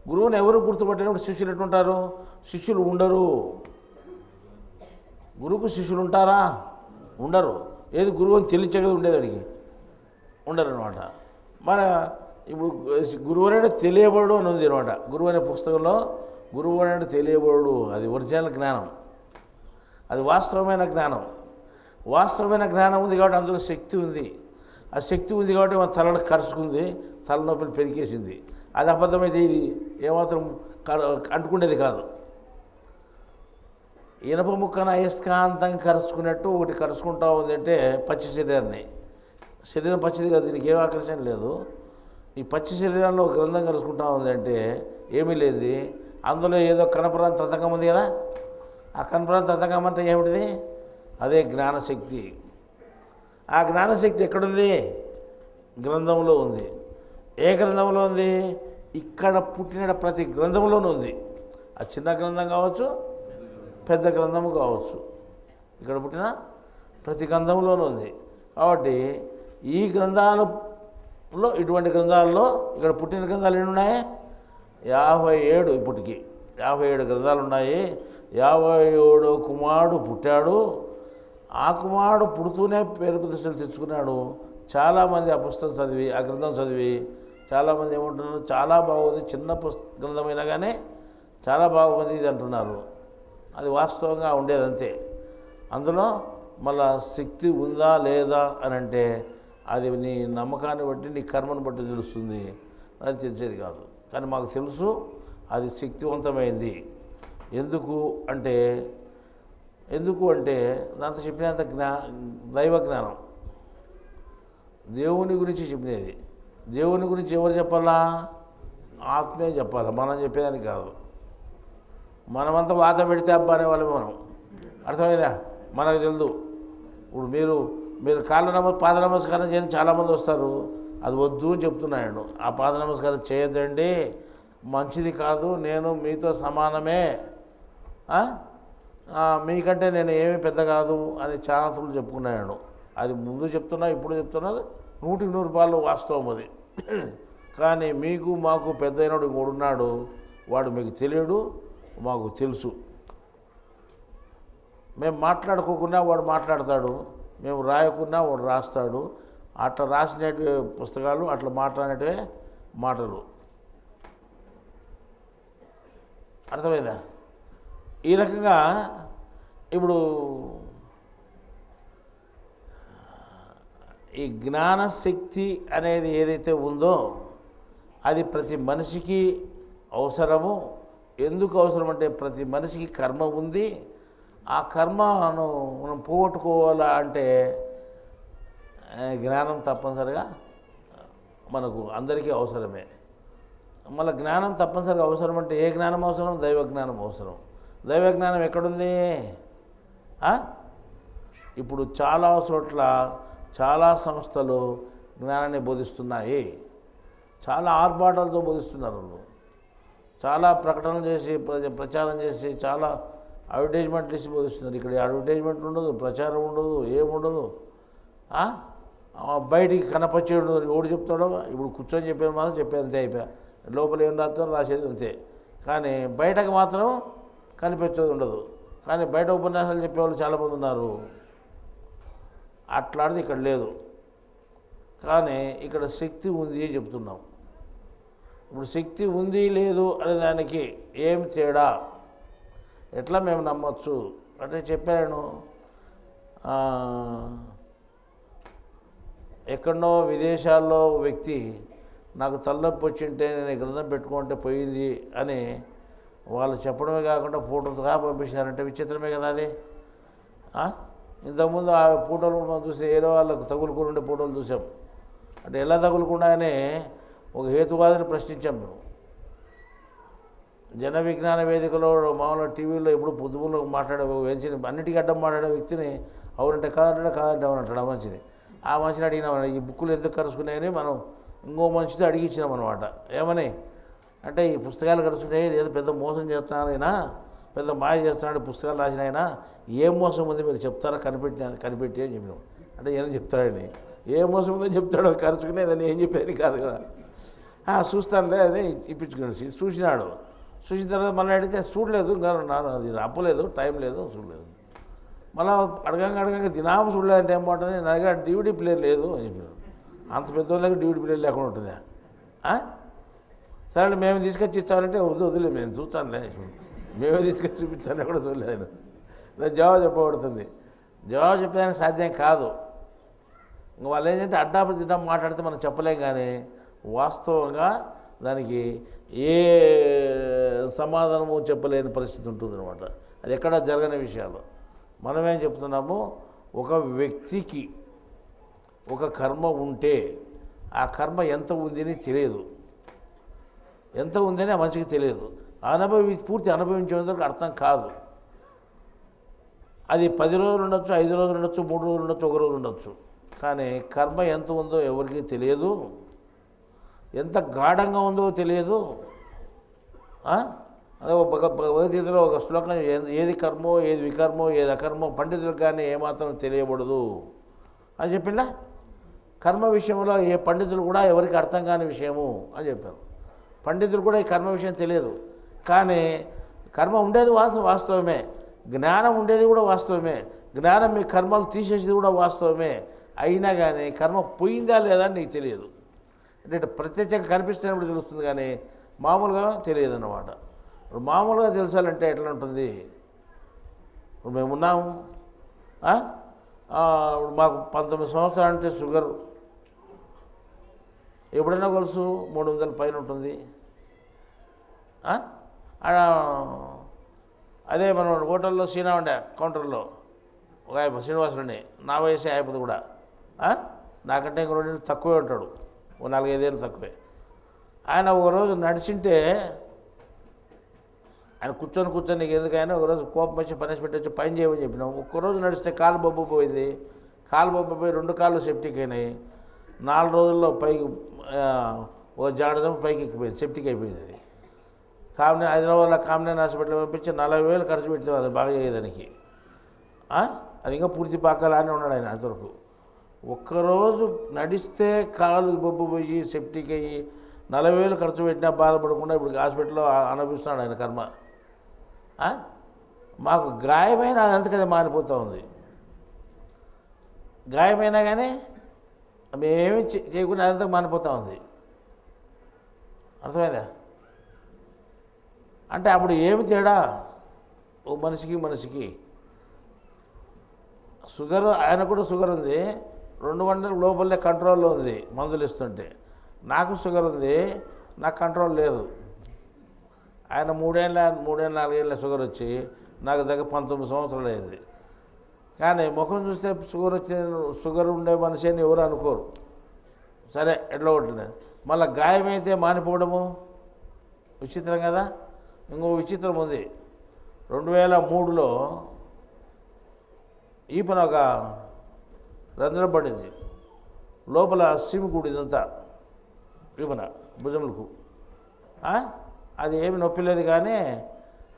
గురువుని ఎవరు గుర్తుపట్టలేనప్పుడు శిష్యులు ఎట్లుంటారు? శిష్యులు ఉండరు. గురువుకు శిష్యులు ఉంటారా? ఉండరు. ఏది గురువు అని తెలియచగదు ఉండేది అడిగి ఉండరు అనమాట. మన ఇప్పుడు గురువు అనేది తెలియబడు అని ఉంది అనమాట. గురువు అనే పుస్తకంలో గురువు అనేది తెలియబడు, అది ఒరిజినల్ జ్ఞానం, అది వాస్తవమైన జ్ఞానం. వాస్తవమైన జ్ఞానం ఉంది కాబట్టి అందులో శక్తి ఉంది. ఆ శక్తి ఉంది కాబట్టి మన తలలో కరుచుకుంది, తలనొప్పిని పెరికేసింది. అది అబద్ధమైతే ఇది ఏమాత్రం అంటుకునేది కాదు. ఇనప ముక్కన అయస్కాంతం కరుచుకున్నట్టు ఒకటి కరుచుకుంటా ఉంది అంటే పచ్చి శరీరం పచ్చిది కాదు, దీనికి ఏం ఆకర్షణ లేదు. ఈ పచ్చి శరీరంలో గ్రంథం కలుసుకుంటా ఉంది అంటే ఏమీ లేదు. అందులో ఏదో కనపరాని తతంగం ఉంది కదా. ఆ కనపరాని తతంగం అంటే ఏమిటిది? అదే జ్ఞానశక్తి. ఆ జ్ఞానశక్తి ఎక్కడుంది? గ్రంథంలో ఉంది. ఏ గ్రంథంలో ఉంది? ఇక్కడ పుట్టిన ప్రతి గ్రంథంలోనూ ఉంది. ఆ చిన్న గ్రంథం కావచ్చు, పెద్ద గ్రంథము కావచ్చు, ఇక్కడ పుట్టిన ప్రతి గ్రంథంలోనూ ఉంది. కాబట్టి ఈ గ్రంథాలలో, ఇటువంటి గ్రంథాల్లో ఇక్కడ పుట్టిన గ్రంథాలు ఎన్ని ఉన్నాయి? 57. ఇప్పటికి 57 గ్రంథాలు ఉన్నాయి. 57 కుమారుడు పుట్టాడు. ఆ కుమారుడు పుడుతూనే పేరు ప్రతిష్టలు తెచ్చుకున్నాడు. చాలామంది ఆ పుస్తకం చదివి, ఆ గ్రంథం చదివి చాలామంది ఏమంటున్నారు? చాలా బాగుంది, చిన్న గ్రంథమైనా కానీ చాలా బాగుంది ఇది అంటున్నారు. అది వాస్తవంగా ఉండేదంతే. అందులో మళ్ళా శక్తి ఉందా లేదా అని అంటే అది నీ నమ్మకాన్ని బట్టి, నీ కర్మను బట్టి తెలుస్తుంది. అది తెలిసేది కాదు. కానీ మాకు తెలుసు అది శక్తివంతమైంది. ఎందుకు అంటే దాంతో చెప్పినంత దైవ జ్ఞానం, దేవుని గురించి చెప్పినది. దేవుని గురించి ఎవరు చెప్పాలా? ఆత్మే చెప్పాలి, మనం చెప్పేదానికి కాదు. మనమంతా వాత పెడితే అబ్బా అనేవాళ్ళం మనం. అర్థమైందా? మనకు తెలుదు. ఇప్పుడు మీరు పాద నమస్కారం చేయని చాలామంది వస్తారు. అది వద్దు అని చెప్తున్నాను. ఆ పాద నమస్కారం చేయొద్దండి, మంచిది కాదు, నేను మీతో సమానమే, మీకంటే నేను ఏమీ పెద్ద కాదు అని చాలాసార్లు చెప్పుకున్నాను. అది ముందు చెప్తున్నా, ఇప్పుడు చెప్తున్నది 100% వాస్తవం అది. కానీ మీకు మాకు పెద్ద అయినాడు ఇంకోడున్నాడు, వాడు మీకు తెలియడు, మాకు తెలుసు. మేము మాట్లాడుకోకున్నా వాడు మాట్లాడతాడు, మేము రాయకున్నా వాడు రాస్తాడు. అట్లా రాసినటువంటి పుస్తకాలు, అట్లా మాట్లాడినట్టే మాటలు. అర్థమైందా? ఈ రకంగా ఇప్పుడు ఈ జ్ఞానశక్తి అనేది ఏదైతే ఉందో అది ప్రతి మనిషికి అవసరము. ఎందుకు అవసరం అంటే ప్రతి మనిషికి కర్మ ఉంది. ఆ కర్మను మనం పోగొట్టుకోవాలా అంటే జ్ఞానం తప్పనిసరిగా మనకు అందరికీ అవసరమే. మళ్ళీ జ్ఞానం తప్పనిసరిగా అవసరం అంటే ఏ జ్ఞానం అవసరం? దైవ జ్ఞానం అవసరం. దైవ జ్ఞానం ఎక్కడుంది? ఇప్పుడు చాలా చోట్ల చాలా సంస్థలు జ్ఞానాన్ని బోధిస్తున్నాయి. చాలా ఆర్భాటాలతో బోధిస్తున్నారు వాళ్ళు. చాలా ప్రకటనలు చేసి ప్రచారం చేసి చాలా అడ్వర్టైజ్మెంట్లు ఇచ్చి బోధిస్తున్నారు. ఇక్కడ అడ్వర్టైజ్మెంట్ ఉండదు, ప్రచారం ఉండదు, ఏముండదు. బయటికి కనపరిచేది ఉండదు. ఎవడు చెప్తాడో ఇప్పుడు కూర్చొని చెప్పేది మాత్రం చెప్పేది అంతే, అయిపోయా. లోపల ఏం రాస్తారో రాసేది అంతే. కానీ బయటకు మాత్రం కనిపించేది ఉండదు. కానీ బయట ఉపన్యాసాలు చెప్పేవాళ్ళు చాలామంది ఉన్నారు. అట్లాంటిది ఇక్కడ లేదు. కానీ ఇక్కడ శక్తి ఉంది అని చెప్తున్నాం. ఇప్పుడు శక్తి ఉంది లేదు అనే దానికి ఏం తేడా, ఎట్లా మేము నమ్మచ్చు అంటే చెప్పాను. ఎక్కడో విదేశాల్లో వ్యక్తి నాకు తలనొప్పి వచ్చింటే నేను గ్రంథం పెట్టుకుంటే పోయింది అని వాళ్ళు చెప్పడమే కాకుండా ఫోటోలుగా పంపించారంటే విచిత్రమే కదా అది. ఇంతకుముందు ఆ ఫోటోలు మనం చూస్తే ఏదో వాళ్ళకు తగులుకుని ఉండే ఫోటోలు చూసాం. అంటే ఎలా తగులుకుండానే ఒక హేతువాదిని ప్రశ్నించాం మేము. జన విజ్ఞాన వేదికలో మామూలుగా టీవీలో ఎప్పుడు పొద్దుగులో మాట్లాడే వెంచిని అన్నిటికీ అడ్డం మాట్లాడే వ్యక్తిని అవునంటే కాదంటే అవునంటాడు. ఆ మనిషిని అడిగినామని ఈ బుక్కులు ఎందుకు కరుచుకున్నాయని మనం ఇంకో మనిషితో అడిగిచ్చినాం అనమాట. ఏమని అంటే ఈ పుస్తకాలు కరుచుకున్నాయి, ఏదో పెద్ద మోసం చేస్తున్నారైనా, పెద్ద మాయ చేస్తున్నాడు, పుస్తకాలు రాసిన ఆయన ఏం మోసం ఉంది మీరు చెప్తారా కనిపెట్టి అని చెప్పినాం. అంటే ఏం చెప్తాడని, ఏ మోసం ఉందని చెప్తాడో, కరుచుకునేదని ఏం చెప్పేది కాదు కదా. చూస్తానులే అని ఇప్పించుకున్నాడు. చూసినాడు. చూసిన తర్వాత మళ్ళీ అడిగితే చూడలేదు, ఇంకా అది అప్పలేదు, టైం లేదు, చూడలేదు. మళ్ళీ అడగంగా దినామ చూడలేదంటే ఏం బాగుంటుంది, నా దగ్గర DVD ప్లేయర్ లేదు అని చెప్పినాడు. అంత పెద్ద దగ్గర DVD ప్లేయర్ లేకుండా ఉంటుందా? సరే మేము తీసుకొచ్చి ఇస్తామంటే వదిలే, మేము చూస్తానులే, మేమే తీసుకొచ్చి చూపించాలని కూడా చూడలేదు. జవాబు చెప్పబడుతుంది. జవాబు చెప్పడానికి సాధ్యం కాదు. ఇంక వాళ్ళు ఏంటంటే అడ్డా మాట్లాడితే మనం చెప్పలేం. కానీ వాస్తవంగా దానికి ఏ సమాధానము చెప్పలేని పరిస్థితి ఉంటుందన్నమాట. అది ఎక్కడ జరగని విషయాలు. మనమేం చెప్తున్నాము, ఒక వ్యక్తికి ఒక కర్మ ఉంటే ఆ కర్మ ఎంత ఉందని తెలియదు, ఎంత ఉందని ఆ మనిషికి తెలియదు. పూర్తి అనుభవించేందుకు అర్థం కాదు. అది 10 రోజులు ఉండొచ్చు, 5 రోజులు ఉండొచ్చు, 3 రోజులు ఉండొచ్చు, 1 రోజు ఉండొచ్చు. కానీ కర్మ ఎంత ఉందో ఎవరికి తెలియదు, ఎంత గాఢంగా ఉందో తెలియదు. అదే భగవద్గీతలో ఒక శ్లోకం, ఏది కర్మో ఏది వికర్మో ఏది అకర్మో పండితులకు కానీ ఏమాత్రం తెలియబడదు అని చెప్పిందా. కర్మ విషయంలో ఏ పండితులు కూడా ఎవరికి అర్థం కాని విషయము అని చెప్పారు. పండితులు కూడా ఈ కర్మ విషయం తెలియదు. కానీ కర్మ ఉండేది వాస్తవమే, జ్ఞానం ఉండేది కూడా వాస్తవమే, జ్ఞానం మీ కర్మలు తీసేసేది కూడా వాస్తవమే. అయినా కానీ కర్మ పోయిందా లేదా అని నీకు తెలియదు. అంటే ప్రత్యక్షంగా కనిపిస్తున్నప్పుడు తెలుస్తుంది, కానీ మామూలుగా తెలియదు అన్నమాట. ఇప్పుడు మామూలుగా తెలుసాలంటే ఎట్లా ఉంటుంది? ఇప్పుడు మేమున్నాము, మాకు 19 సంవత్సరాలు అంటే షుగర్ ఎప్పుడైనా కొలుసు 300 పైన ఉంటుంది. అదే మనం హోటల్లో సీనా ఉండే కౌంటర్లో ఒక ఆయన శ్రీనివాసులని, నా వయసే అయిపోతుంది కూడా, నాకంటే ఇంకో 2 తక్కువే ఉంటాడు, ఓ 4-5 ఏళ్ళు తక్కువే. ఆయన ఒకరోజు నడిచింటే, ఆయన కూర్చొని నీకు ఎందుకైనా ఒకరోజు కోపం వచ్చి పనిష్మెంట్ వచ్చి పని చేయమని చెప్పినాం. ఒక్కరోజు నడిస్తే కాలు బొబ్బు పోయింది, కాలు బొబ్బు పోయి 2 కాళ్ళు సెప్టిక్ అయినాయి. 4 రోజుల్లో పైకి ఒక జాడదం పైకి ఎక్కిపోయింది, సెప్టిక్ అయిపోయింది. అది హైదరాబాద్లో కామినేని హాస్పిటల్ పంపించి 40,000 ఖర్చు పెట్టాం అది బాగా చేయడానికి. అది ఇంకా పూర్తి పాకాలని ఉన్నాడు ఆయన అంతవరకు. ఒక్కరోజు నడిస్తే కాలు బొబ్బు పోయి సెప్టిక్ అయ్యి 40,000 ఖర్చు పెట్టినా బాధపడకుండా ఇప్పుడు హాస్పిటల్లో అనుభవిస్తున్నాడు ఆయన కర్మ. మాకు గాయమైన అదంతకదే మారిపోతూ ఉంది. గాయమైనా కానీ మేమేమి చేయకుండా అదంతా మారిపోతూ ఉంది. అర్థమైందా? అంటే అప్పుడు ఏమి తేడా ఓ మనిషికి షుగర్, ఆయన కూడా షుగర్ ఉంది, 2 గంటల లోపలే కంట్రోల్లో ఉంది మందులు ఇస్తుంటే. నాకు షుగర్ ఉంది, నాకు కంట్రోల్ లేదు. ఆయన 3-4 ఏళ్ళ షుగర్ వచ్చి నాకు దగ్గర 19 సంవత్సరాలు అయింది. కానీ ముఖం చూస్తే షుగర్ ఉండే మనిషి అని ఎవరు అనుకోరు. సరే ఎట్లా కొట్టినాను. మళ్ళీ గాయమైతే మానిపోవడము విచిత్రం కదా. ఇంకో విచిత్రం ఉంది. 2003లో ఈపన ఒక రంధ్రం పడింది, లోపల సిమ్ కూడిందంతా ఈపన భుజములకు. అది ఏమి నొప్పి లేదు, కానీ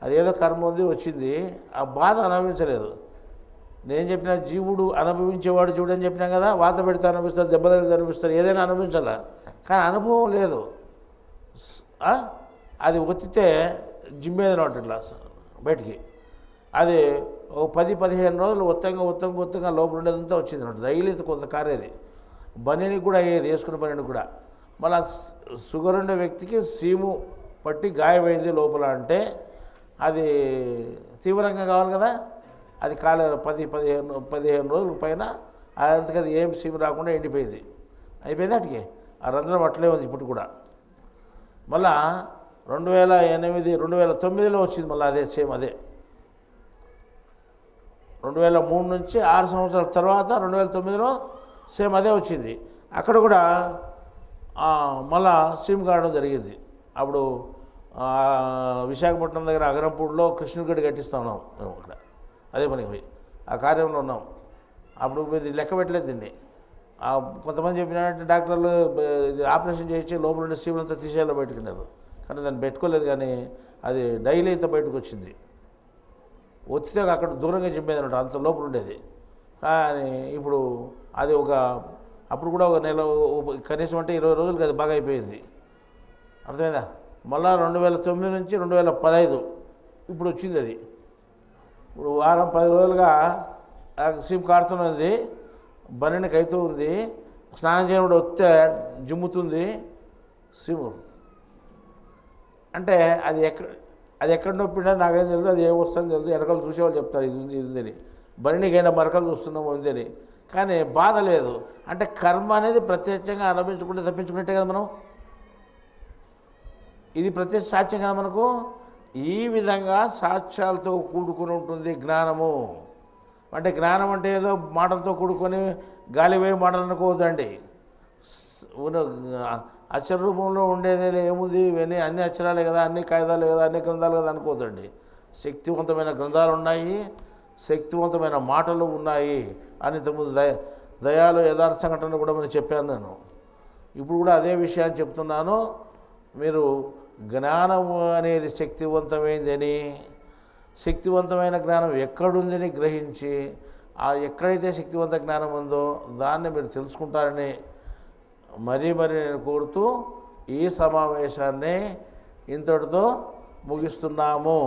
అది ఏదో కర్మ ఉంది వచ్చింది. ఆ బాధ అనుభవించలేదు. నేను చెప్పిన జీవుడు అనుభవించేవాడు చూడని చెప్పినా కదా. వాత పెడితే అనుభవిస్తారు, దెబ్బ తగిలితే అనుభవిస్తారు, ఏదైనా అనుభవించాలా. కానీ అనుభవం లేదు. అది ఒత్తితే జిమ్మేదనమాట ఇట్లా బయటికి. అది ఒక 10-15 రోజులు ఒత్తంగా లోపల ఉండేదంతా వచ్చింది అనమాట. డైలీ కొంత కారేది. బనీనికి కూడా అయ్యేది, వేసుకున్న బనీనికి కూడా. మళ్ళీ షుగర్ ఉండే వ్యక్తికి సీము పట్టి గాయమైంది లోపల అంటే అది తీవ్రంగా కావాలి కదా. అది కాలేదు. 10-15 రోజుల పైన అంతకది ఏం సీము రాకుండా ఎండిపోయింది, అయిపోయింది. అటుకి ఆ రంధ్రం అట్లే ఉంది ఇప్పుడు కూడా. మళ్ళా 2009లో వచ్చింది మళ్ళీ అదే సేమ్. అదే 2003 నుంచి 6 సంవత్సరాల తర్వాత 2009లో సేమ్ అదే వచ్చింది. అక్కడ కూడా మళ్ళా సీమ్ కావడం జరిగింది. అప్పుడు విశాఖపట్నం దగ్గర అగరంపూడిలో కృష్ణుడిగడ్డి కట్టిస్తూ ఉన్నాం మేము. అక్కడ అదే పనికి పోయి ఆ కార్యంలో ఉన్నాం. అప్పుడు ఇది లెక్క పెట్టలేదు దీన్ని. కొంతమంది చెప్పినట్టు డాక్టర్లు ఆపరేషన్ చేయించి లోపల ఉండే సీములంతా తీసేయాలో పెట్టుకున్నారు. కానీ దాన్ని పెట్టుకోలేదు. కానీ అది డైలీ ఇంత బయటకు వచ్చింది. ఒత్తితే అక్కడ దూరంగా చింపేది అనమాట, అంత లోపల ఉండేది. కానీ ఇప్పుడు అది అప్పుడు కూడా ఒక నెల, కనీసం అంటే 20 రోజులకి అది బాగా అయిపోయింది. అర్థమైందా. మళ్ళా 2009 నుంచి 2015 ఇప్పుడు వచ్చింది అది. ఇప్పుడు వారం 10 రోజులుగా సీమ్ కారుతున్నది, బనీనికి అవుతూ ఉంది. స్నానం చేయడం వస్తే జిమ్ముతుంది సీము. అంటే అది ఎక్కడ నొప్పిండో నాకేం తెలియదు, అది ఏం వస్తుందో తెలియదు. వెనకాల చూసేవాళ్ళు చెప్తారు ఇది ఉంది ఇది ఉందని. బనీనికైనా మరకలు చూస్తున్నాము ఉందని. కానీ బాధ లేదు. అంటే కర్మ అనేది ప్రత్యక్షంగా అనుభవించుకుంటే తప్పించుకున్నట్టే కదా మనం. ఇది ప్రత్యక్ష సాక్ష్యం కదా మనకు. ఈ విధంగా సాక్ష్యాలతో కూడుకుని ఉంటుంది జ్ఞానము. అంటే జ్ఞానం అంటే ఏదో మాటలతో కూడుకొని గాలివేయ మాటలు అనుకోవద్దండి. అక్షర రూపంలో ఉండేది ఏముంది, ఇవన్నీ అన్ని అక్షరాలే కదా, అన్ని కాగితాలే కదా, అన్ని గ్రంథాలు కదా అనుకోవద్దండి. శక్తివంతమైన గ్రంథాలు ఉన్నాయి, శక్తివంతమైన మాటలు ఉన్నాయి అని ఇంతకుముందు దయాలు యథార్థ సంఘటన కూడా నేను చెప్పాను. నేను ఇప్పుడు కూడా అదే విషయాన్ని చెప్తున్నాను. మీరు జ్ఞానము అనేది శక్తివంతమైందని, శక్తివంతమైన జ్ఞానం ఎక్కడుందని గ్రహించి ఎక్కడైతే శక్తివంత జ్ఞానం ఉందో దాన్ని మీరు తెలుసుకుంటారని మరీ నేను కోరుతూ ఈ సమావేశాన్ని ఇంతటితో ముగిస్తున్నాము.